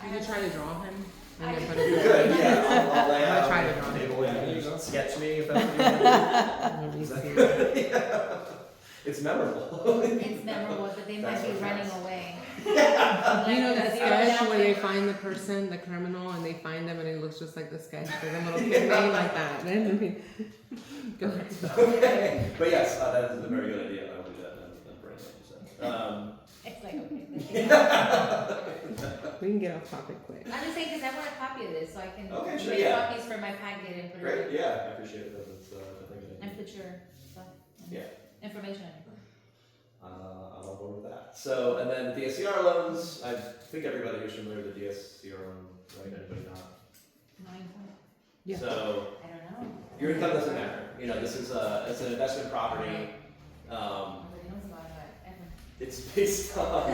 You could try to draw him. I And then put could- You it could, yeah. I'll lay I'm gonna out try on to the draw it. table and There you you go. sketch me if that's what you want. Let me Is that see. good? Yeah. It's memorable. It's memorable, but they might That's be what running counts. away. You know Like the zero sketch down where they payment. find the person, the criminal, and they find them and it looks just like the sketch. There's a little kid name like that. Go ahead. Okay, but yes, that is a very good idea. I will do that and bring it, like you said. It's like, okay, let's take it out. We can get off topic quick. I'm just saying, cause I want a copy of this, so I can Okay, sure, make yeah. copies for my packet and put Great, it, yeah, I appreciate it. That's definitely good. and put your stuff, and Yeah. information on it. I'm on board with that. So, and then DSCR loans, I think everybody who's familiar with the DSCR loan, right? Anybody not? Mine, Yeah. So, I don't know. your income doesn't matter. You know, this is it's an investment property. Nobody knows about it, ever. It's based on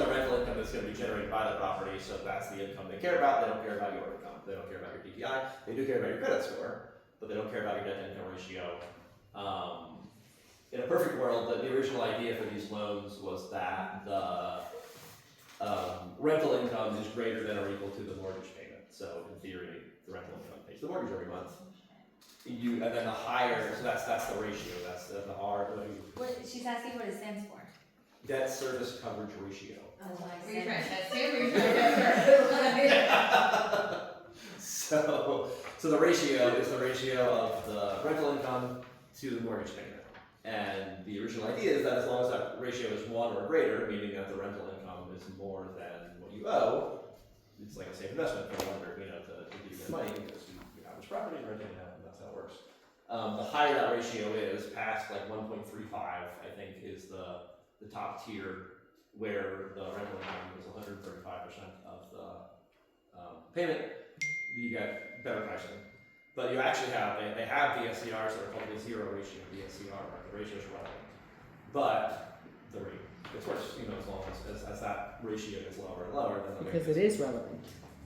the rental income that's going to be generated by the property. So that's the income they care about. They don't care about your income. They don't care about your DTI. They do care about your credit score, but they don't care about your debt to income ratio. In a perfect world, the original idea for these loans was that the rental income is greater than or equal to the mortgage payment. So in theory, the rental income pays the mortgage every month. And then the higher, so that's the ratio. That's the R. What, she's asking what it stands for. Debt service coverage ratio. That's what I Were you said. trying to test him, or were you trying to test her? So the ratio is the ratio of the rental income to the mortgage payment. And the original idea is that as long as that ratio is 1 or greater, meaning that the rental income is more than what you owe, it's like a safe investment for the lender, you know, to give you the money because you have this property and renting it out, and that's how it works. The higher that ratio is, past like 1.35, I think, is the top tier where the rental income is 135% of the payment. You get better pricing. But you actually have, they have DSCRs that are called the zero ratio DSCR, right? The ratio is relevant. But the rate gets worse, you know, as long as that ratio gets lower and lower, then the rate Because it gets is relevant.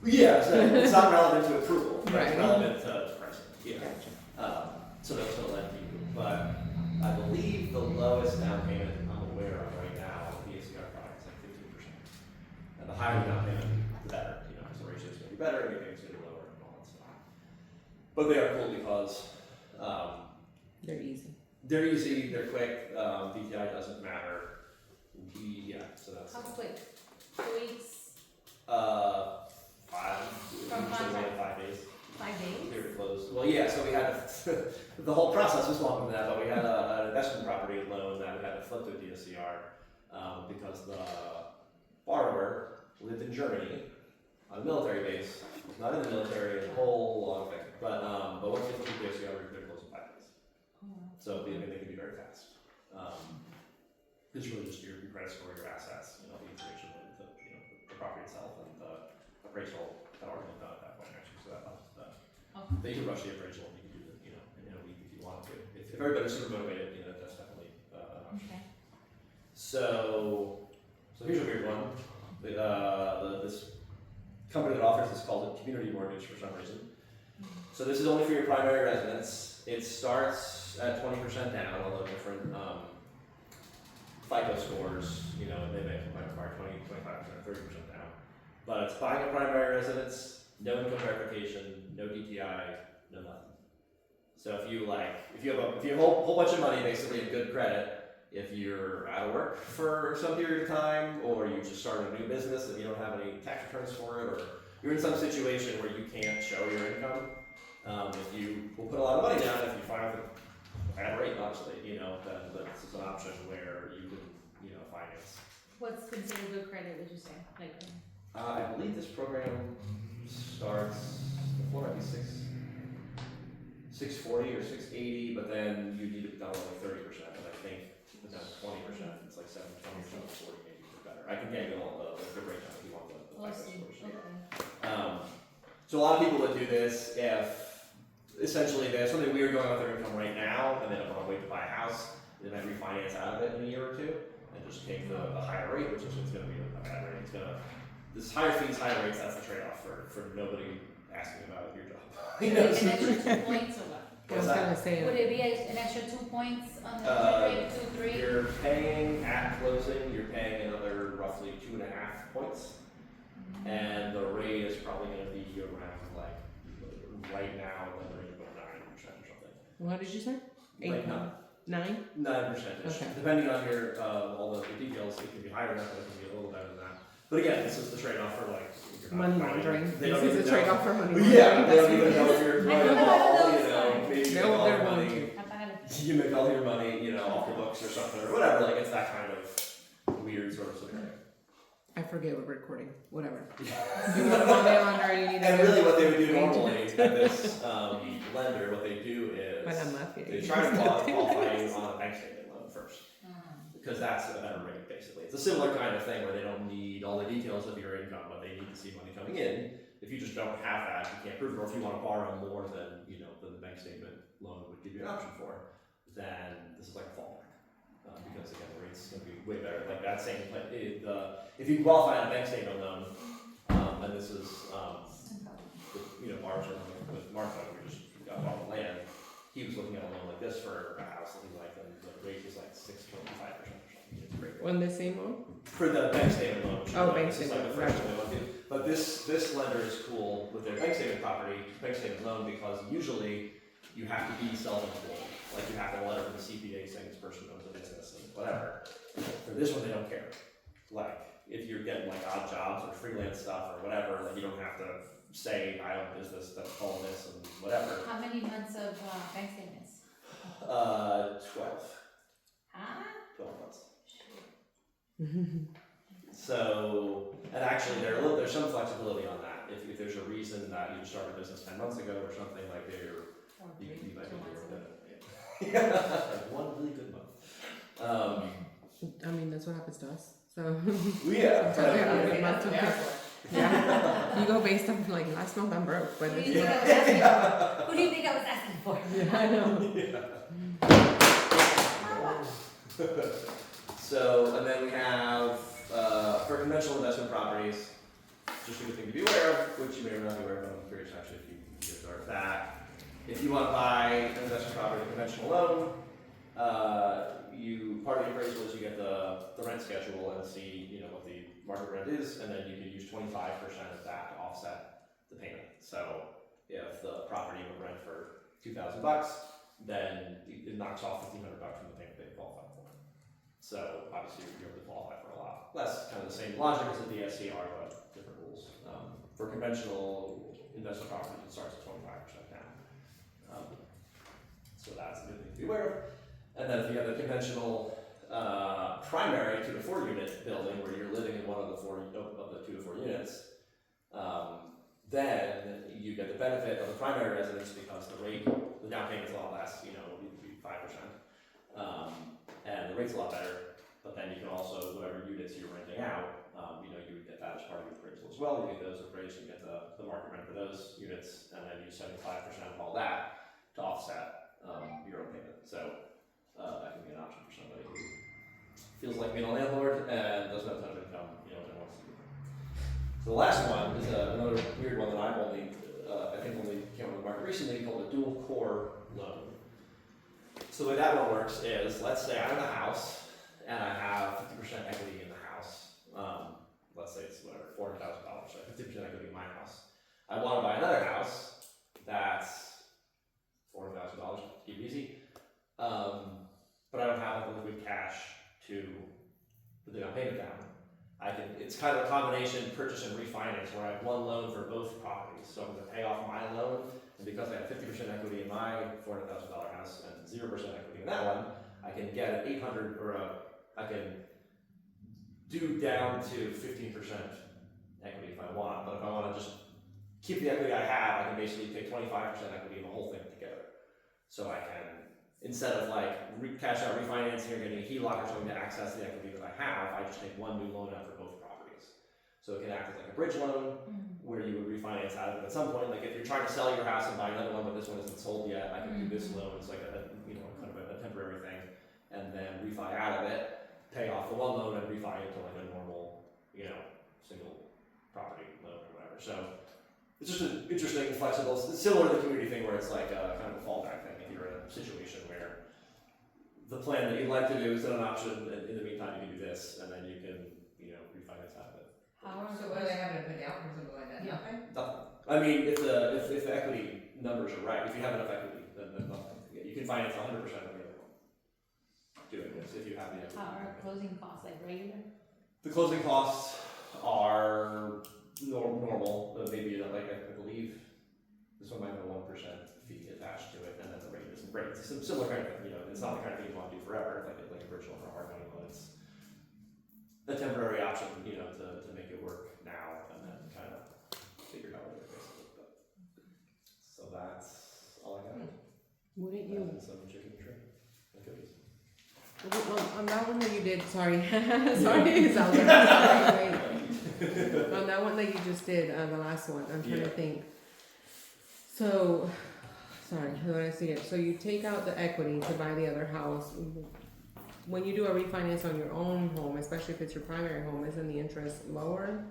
Yeah, so it's not relevant to approval, but Right. it's relevant to pricing. Yeah. Gotcha. So that's what lend you. But I believe the lowest down payment I'm aware of right now on the DSCR product is like 15%. And the higher the down payment, the better, you know, because the ratio is going to be better and your payment's going to be lower and all that stuff. But they are cool because They're easy. they're easy, they're quick, DTI doesn't matter. Yeah, so that's How quick? 2 weeks, 5, From usually contract. 5 days. 5 days? Clear to close. Well, yeah, so we had the whole process was longer than that, but we had an investment property loan that we had to flip to a DSCR because the borrower lived in Germany on a military base, not in the military, a whole long thing. But once you flip to DSCR, they're closed in 5 days. So they can be very fast. It's really just your credit score, your assets, you know, the information related to the property itself and the appraisal that already been done at that point actually. So that helps. They can rush the appraisal and you can do it, you know, in a week if you want to. If everybody's super motivated, you know, that's definitely an option. Okay. So here's a weird one. This company that offers this called a community mortgage for some reason. So this is only for your primary residence. It starts at 20% down, although different FICO scores, you know, they might require 20, 25% or 30% down. But it's buying a primary residence, no income verification, no DTI, no nothing. So if you have a whole bunch of money, basically in good credit, if you're out of work for some period of time, or you just started a new business and you don't have any tax returns for it, or you're in some situation where you can't show your income, if you will put a lot of money down, if you find a bad rate, obviously, you know, then this is an option where you can, you know, finance. What's considered good credit, would you say? Like, I believe this program starts, the floor might be 640 or 680, but then you need to down like 30%, and I think down to 20%, it's like 720 or 40 maybe for better. I can get you all the breakdown if you want the FICO scores. okay. So a lot of people would do this if essentially they have something weird going on with their income right now, and they don't want to wait to buy a house, they might refinance out of it in a year or two, and just take the higher rate, which is going to be a bad rate. This higher fees, higher rates, that's the trade-off for nobody asking about your job. Would it be an extra 2 points or what? I was gonna say Would it be an extra 2 points on the interest rate, 2, 3? You're paying at closing, you're paying another roughly 2.5 points, and the rate is probably going to be around like right now, like the rate of about 9% or something. What did you say? Like 9. 9? 9%. Okay. Depending on your, all the details, it can be higher than that, but it can be a little better than that. But again, this is the trade-off for like. you're not Money buying- laundering. They don't This is even a know. trade-off for money laundering. Yeah, they don't That's even what know it if is. you're I running don't a know ball, those you know, guys. maybe you They're make all your going money, to. you make all your money, you know, off the books or something, or whatever, like, it's that kind of weird sort of scenario. I forget we're recording. Whatever. You want money laundering, you need to And do really what they would do agent. normally at this, lender, what they do But I'm is, laughing. they try to qualify you on a bank statement loan first. Because that's a better rate, basically. It's a similar kind of thing where they don't need all the details of your income, but they need to see money coming in. If you just don't have that, you can't prove it, or if you want to borrow more than, you know, than the bank statement loan would give you an option for, then this is like a fallback. Because again, the rate's gonna be way better, like that same, if you qualify on a bank statement loan, and this is, you know, Marge with Martha, we just got bought the land, he was looking at a loan like this for a house that he liked, and the rate was like 6.5% or something. It's a great rate. On the same one? For the bank statement loan. Oh, bank this is like statement, the first right. one they want to do. But this lender is cool with their bank statement bank statement loan, because usually you have to be self-employed. Like you have to have a letter from the CPA saying this person owns a business and whatever. For this one, they don't care. Like if you're getting like odd jobs or freelance stuff or whatever, like you don't have to say I own a business that's called this and whatever. How many months of bank statements? 12. Huh? 12 months. So, and actually there's some flexibility on that. If there's a reason that you started a business 10 months ago or something, like you might be doing that. Yeah. Like one really good month. I mean, that's what happens to us. So, Yeah. Sometimes we have a Okay, good month that's to what pick. they're for. yeah. You go based on like last month I'm broke, but Who do it's you think I was asking for? Who do you think I was asking for? yeah, I know. So, and then we have, for conventional investment properties, just a good thing to be aware of, which you may or may not be aware of, I'm curious actually if you can start that. If you want to buy an investment property, a conventional loan, part of the appraisal is you get the rent schedule and see, you know, what the market rent is, and then you can use 25% of that to offset the payment. So if the property would rent for $2,000, then it knocks off $1,500 from the payment that you qualify for. So obviously you're able to qualify for a lot less. Kind of the same logic as the DSCR, but different rules. For conventional investment properties, it starts at 25% down. So that's a good thing to be aware of. And then if you have a conventional primary 2 to 4 unit building where you're living in one of the 2 to 4 units, then you get the benefit of the primary residence because the down payment's a lot less, you know, it would be 5%. And the rate's a lot better, but then you can also, whatever units you're renting out, you know, you would get that as part of your appraisal as well. You get those appraised, you get the market rent for those units, and then use 75% of all that to offset your own payment. So that can be an option for somebody who feels like being a landlord and doesn't have a ton of income, you know, and wants to do that. So the last one is another weird one that I've only came on the market recently, called a dual core loan. So the way that one works is, let's say I own a house and I have 50% equity in the house. Let's say it's whatever, $400,000, so I have 50% equity in my house. I want to buy another house that's $400,000, keep it easy. But I don't have like the liquid cash to put the down payment down. It's kind of a combination purchase and refinance where I have one loan for both properties. So I'm going to pay off my loan, and because I have 50% equity in my $400,000 house and 0% equity in that one, I can get an I can do down to 15% equity if I want. But if I want to just keep the equity I have, I can basically take 25% equity in the whole thing together. So I can, instead of like cash out refinancing or getting a HELOC or something to access the equity that I have, I just take one new loan out for both properties. So it can act as like a bridge loan where you would refinance out of it at some point. Like if you're trying to sell your house and buy another one, but this one isn't sold yet, I can do this loan. It's like kind of a temporary thing, and then refi out of it, pay off the one loan and refi into like a normal, single property loan or whatever. So it's just an interesting, flexible, similar to the community thing where it's like kind of a fallback thing. If you're in a situation where the plan that you'd like to do is an option, and in the meantime you can do this, and then you can, refinance out of it. So what do they have to put down for something like that? Yeah. Nothing? Nothing. I mean, if the equity numbers are right, if you have enough equity, then nothing. You can finance 100% of the other one. doing this if you have the equity. How are closing costs, like regular? The closing costs are normal, maybe like I believe this one might have a 1% fee attached to it, and then the rate isn't great. It's a similar kind of thing, you know, it's not the kind of thing you want to do forever, like a bridge loan or a hard money loan. It's a temporary option, you know, to make it work now and then kind of figure it out later, basically. But, so that's all I got. Wouldn't you? And some chicken tree and cookies. On that one that you did, sorry, sorry, sorry, on that one that you just did, the last one, I'm trying to think. So, sorry, how do I see it? So you take out the equity to buy the other house. When you do a refinance on your own home, especially if it's your primary home, isn't the interest lower?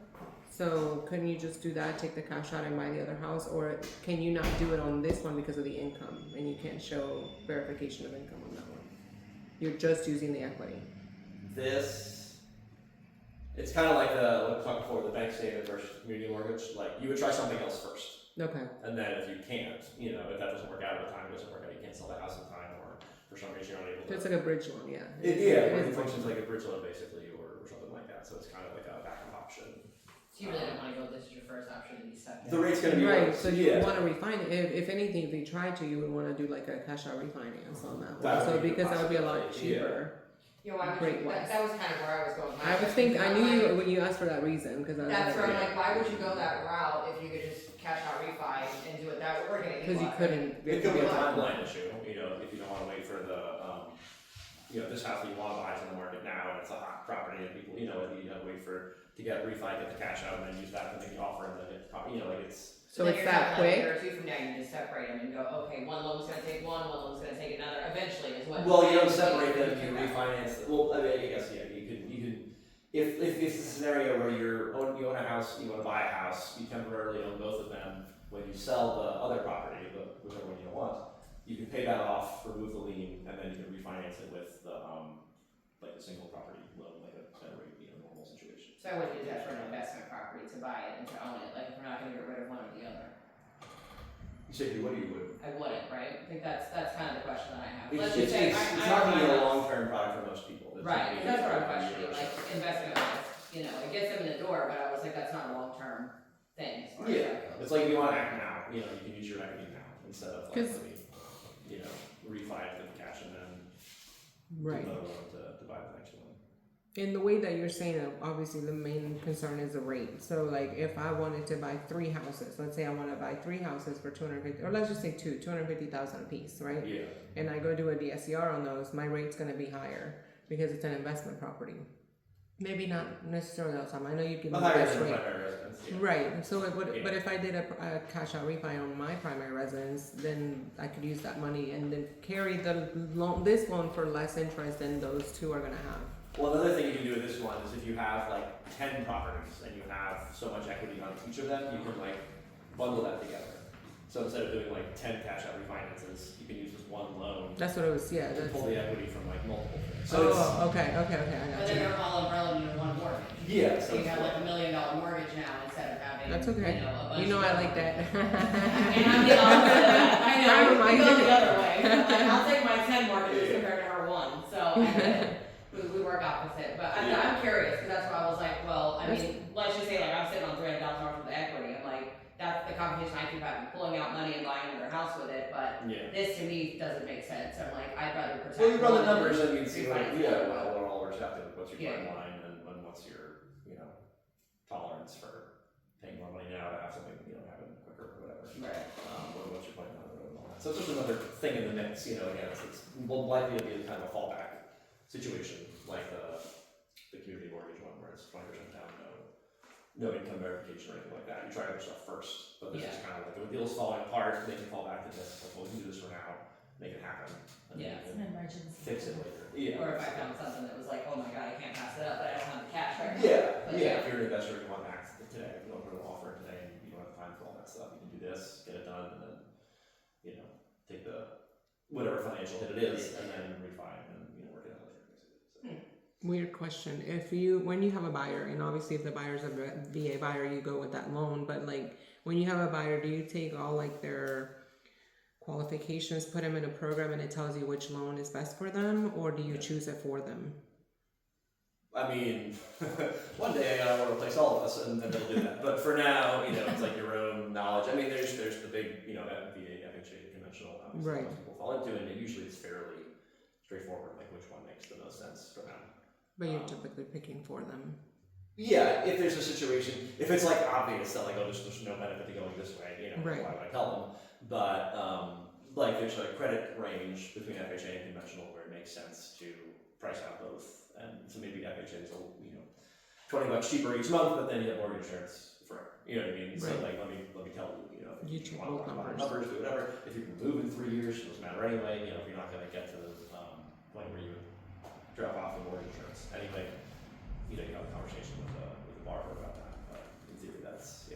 So couldn't you just do that, take the cash out and buy the other house? Or can you not do it on this one because of the income and you can't show verification of income on that one? You're just using the equity. It's kind of like what we talked before, the bank statement versus community mortgage. Like, you would try something else first. Okay. And then if you can't, you know, if that doesn't work out at the time, it doesn't work out, you can't sell the house in time, or for some reason you're unable to. So it's like a bridge loan, yeah. It functions like a bridge loan basically, or something like that. So it's kind of like a backup option. So you really don't wanna go, this is your first option, and be stuck The there. rate's gonna be Right, worse. so you Yeah. want to refinance. If anything, if you tried to, you would want to do like a cash out refinance on that one. That would So be because that would be a lot possibility, yeah. cheaper. Yeah, why would Great you, wise. that was kind of where I was going. I was thinking, I knew you when you asked for that reason because I was That's like, where I'm like, why would you go that route if you could just cash out refi and do it that way? We're gonna get because you lucky. couldn't. It could be a timeline issue, you know, if you don't want to wait for the, you know, this house that you want to buy is in the market now, and it's a hot property, and people, you know, you have to wait to get refi, get the cash out, and then use that to make the offer, and then hit the property, you know, like it's. So then it's you're that talking like a quick. year or two from now, you just separate them and go, okay, one loan's gonna take one loan's gonna take another, eventually is what. Well, you don't separate them, you refinance, well, I mean, I guess, yeah, you can, if it's a scenario where you own a house, you wanna buy a house, you temporarily own both of them, when you sell the other property, whichever one you don't want, you can pay that off, remove the lien, and then you can refinance it with the, like a single property loan, like a normal situation. So I wouldn't do that for an investment property to buy it and to own it, like if we're not gonna get rid of one or the other. You said you would, or you wouldn't? I wouldn't, right? I think that's kind of the question that I have. It's, Let's it's, just say, it's I not own gonna be my a house. long-term product for most people. It's Right, gonna be that's what I'm a year questioning, or like so. investment wise, you know, it gets them in the door, but I was like, that's not a long-term thing as far as Yeah, that goes. it's like if you want to act now, you know, you can use your equity now instead of like, 'Cause- you know, refi it with cash and then Right. do another loan to buy the next one. In the way that you're saying it, obviously the main concern is the rate. So like if I wanted to buy 3 houses, let's say I want to buy 3 houses for 250, or let's just say 250,000 a piece, right? Yeah. And I go do a DSCR on those, my rate's going to be higher because it's an investment property. Maybe not necessarily all the time. I know you give me the Higher best than rate. primary residence. Yeah. Right. So it would, Yeah. but if I did a cash out refi on my primary residence, then I could use that money and then carry the loan, this loan for less interest than those 2 are going to have. Well, another thing you can do with this one is if you have like 10 properties and you have so much equity on each of them, you can like bundle that together. So instead of doing like 10 cash out refinances, you can use this one loan That's what it was. Yeah. and That's, pull the equity from like multiple things. So okay. I But got then you. they're all umbrella under one mortgage. yeah, So you have like $1 million mortgage now instead of having, That's okay. you know, a bunch You know of I like that. And I'm the opposite of that. I know, I'm we go like- the other way. Like, I'll take my 10 mortgages compared to her 1, so I get it. We work opposite, but I'm curious, because that's why I was like, well, I mean, let's just say like I'm sitting on $300,000 worth of equity, I'm like, that's the conversation I keep having, pulling out money and buying another house with it, but yeah. this to me doesn't make sense, I'm like, I'd rather protect. Well, you run the one numbers than and you can see what, refinance yeah, one. what all works out to, what's your Yeah. timeline and what's your, you know, tolerance for paying more money now to have something, you know, happen quicker or whatever. Right. What's your plan down the road and all that. So it's just another thing in the mix, you know, again, it's likely to be kind of a fallback situation, like the community mortgage one where it's 20% down, no income verification or anything like that. You try other stuff first, but this is kind of like when the deal's falling apart, they can fall back to this, like, well, we can do this for now, make it happen. And Yeah. then It's you an can emergency. fix it later. Yeah. Or if I found something that was like, oh my god, I can't pass it up, but I don't have the cash right now. Yeah, But yeah, if you're an investor, you want to act today, if you want to put an offer today, and you don't have time for all that stuff, you can do this, get it done, and then, you know, take the, whatever financial hit it is, and then refi, and, you know, work it out later, basically. So. Weird question. When you have a buyer, and obviously if the buyer's a VA buyer, you go with that loan. But like when you have a buyer, do you take all like their qualifications, put them in a program, and it tells you which loan is best for them, or do you choose it for them? I mean, one day I want to replace all of us, and then they'll do that. But for now, it's like your own knowledge. I mean, there's the big, VA, FHA, conventional, obviously, Right. most people fall into, and usually it's fairly straightforward, like which one makes the most sense for them. But you're typically picking for them. Yeah, if there's a situation, if it's like obvious that like, oh, there's no benefit to going this way, Right. why would I tell them? But like there's a credit range between FHA and conventional where it makes sense to price out both, and so maybe FHA is $20 cheaper each month, but then you have mortgage insurance forever. You know what I mean? So Right. like let me tell you, if You you check want both to numbers. do whatever. If you can move in 3 years, it doesn't matter anyway. If you're not going to get to the point where you drop off the mortgage insurance anyway, you have a conversation with the borrower about that. But in theory, that's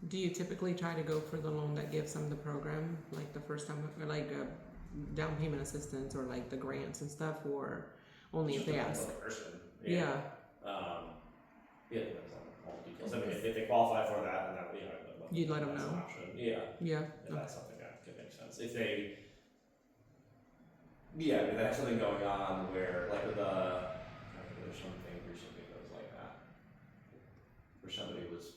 Do you typically try to go for the loan that gives them the program, like the first time, or like down payment assistance, or like the grants and stuff, or only if just they depends ask? on the person. Yeah. It depends on all the details. I mean, if they qualify for that, then that You'd let them that's know? an option. Yeah. Yeah. If that's something that could make sense. If they, if they have something going on where, like with there's something recently that was like that, where somebody was,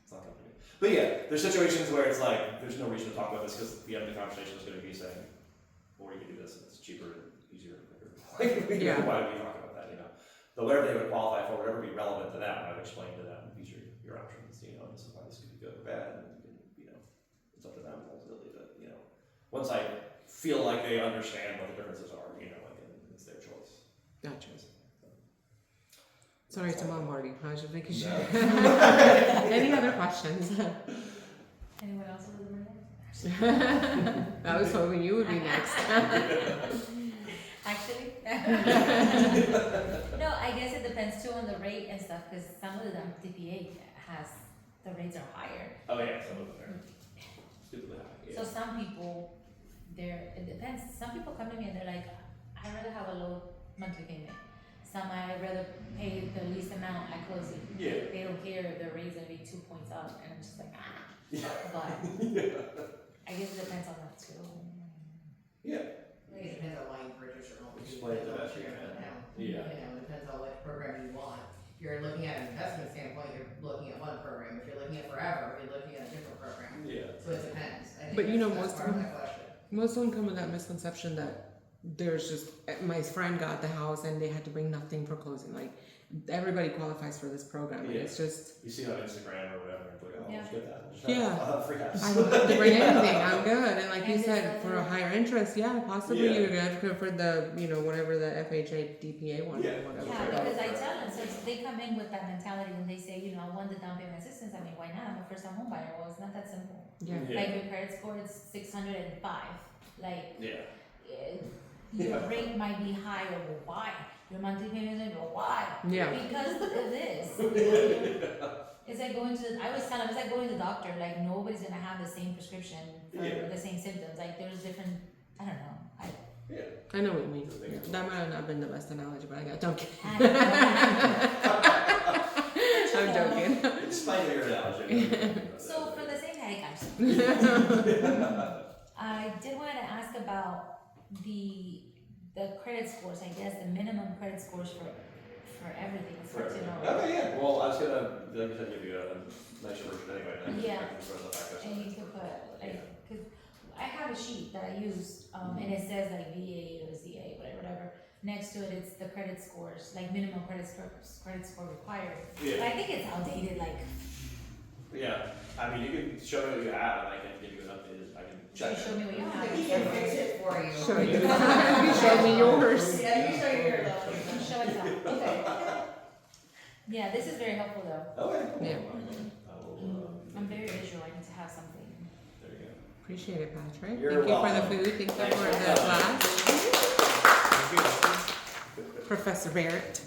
it's not coming to me. But yeah, there's situations where it's like, there's no reason to talk about this because the end of the conversation is going to be saying, or you can do this, and it's cheaper and easier and quicker. Yeah. Why would we talk about that, But whatever they would qualify for, whatever would be relevant to them, I would explain to them, these are your options, this is why this could be good or bad, and it's up to them ultimately, but once I feel like they understand what the differences are, it's their choice. Gotcha. Sorry to bombard you. I was just making sure. No. Any other questions? Anyone else with the money? I was hoping you would be next. Actually, no, I guess it depends too on the rate and stuff, because some of them DPA has, the rates are higher. Oh yeah, some of them are stupidly high. So some people, it depends. Some people come to me and they're like, I'd rather have a low monthly payment. Some I'd rather pay the least amount at closing. Yeah. They don't care if the rate's gonna be 2 points up, and I'm just like, Yeah. But I guess it depends on that too. Yeah. I think it depends on why you purchase or not. Explain it the best you You're can. gonna put down. Yeah. It depends on what program you want. If you're looking at an investment standpoint, you're looking at one program. If you're looking at forever, you're looking at a different program. Yeah. So it depends. I think But that's most part of of that question. Most of them come with that misconception that there's just, my friend got the house and they had to bring nothing for closing. Like, everybody qualifies for this program. And Yeah. it's just, You see it on Instagram or whatever, and it's like, oh, Yeah. let's get that. Yeah. I'll have a free house. I don't have to bring anything. I'm good. And like you And said, it's for a like- higher interest, yeah, possibly Yeah. you're good for the, whatever the FHA DPA one Yeah. or whatever. Yeah, because I tell them, so they come in with that mentality and they say, I want the down payment assistance. I mean, why not? I'm a first time home buyer. Well, it's not that simple. Yeah. Like your credit score is 605. Like, Yeah. your rate might be higher. Well, why? Your monthly payment is going to go, why? Yeah. Because of this. It's like going to, I always tell them, it's like going to the doctor. Like, nobody's going to have the same prescription for Yeah. the same symptoms. Like, there's different, I don't know. Yeah. I know what you mean. Yeah. That might have not been the best analogy, but I got joking. I'm joking. Despite your analogy. So, for the same guys, I did want to ask about the credit scores, I guess, the minimum credit scores for everything. It's hard to know. Okay, yeah. Well, I was gonna, like I said, give you a nicer version anyway. And I Yeah. can throw the fact And you could put, like, cause I have a sheet that I use, and it says like VA, USDA, whatever. Next to it, it's the credit scores, like minimum credit score required. But Yeah. I think it's outdated, like, Yeah. I mean, you can show me what you have, and I can give you an updated. I can check. you show me what you have. He can fix it for you. Show you. You show me yours. Yeah, you show yours. Show it out. Okay. Yeah, this is very helpful though. Okay. Yeah. I will, I'm very visual, I need to have something. there you go. Appreciate it, Patrick. You're Thank you for welcome. the food. Thank you Thanks for for the coming. class. Professor Barrett.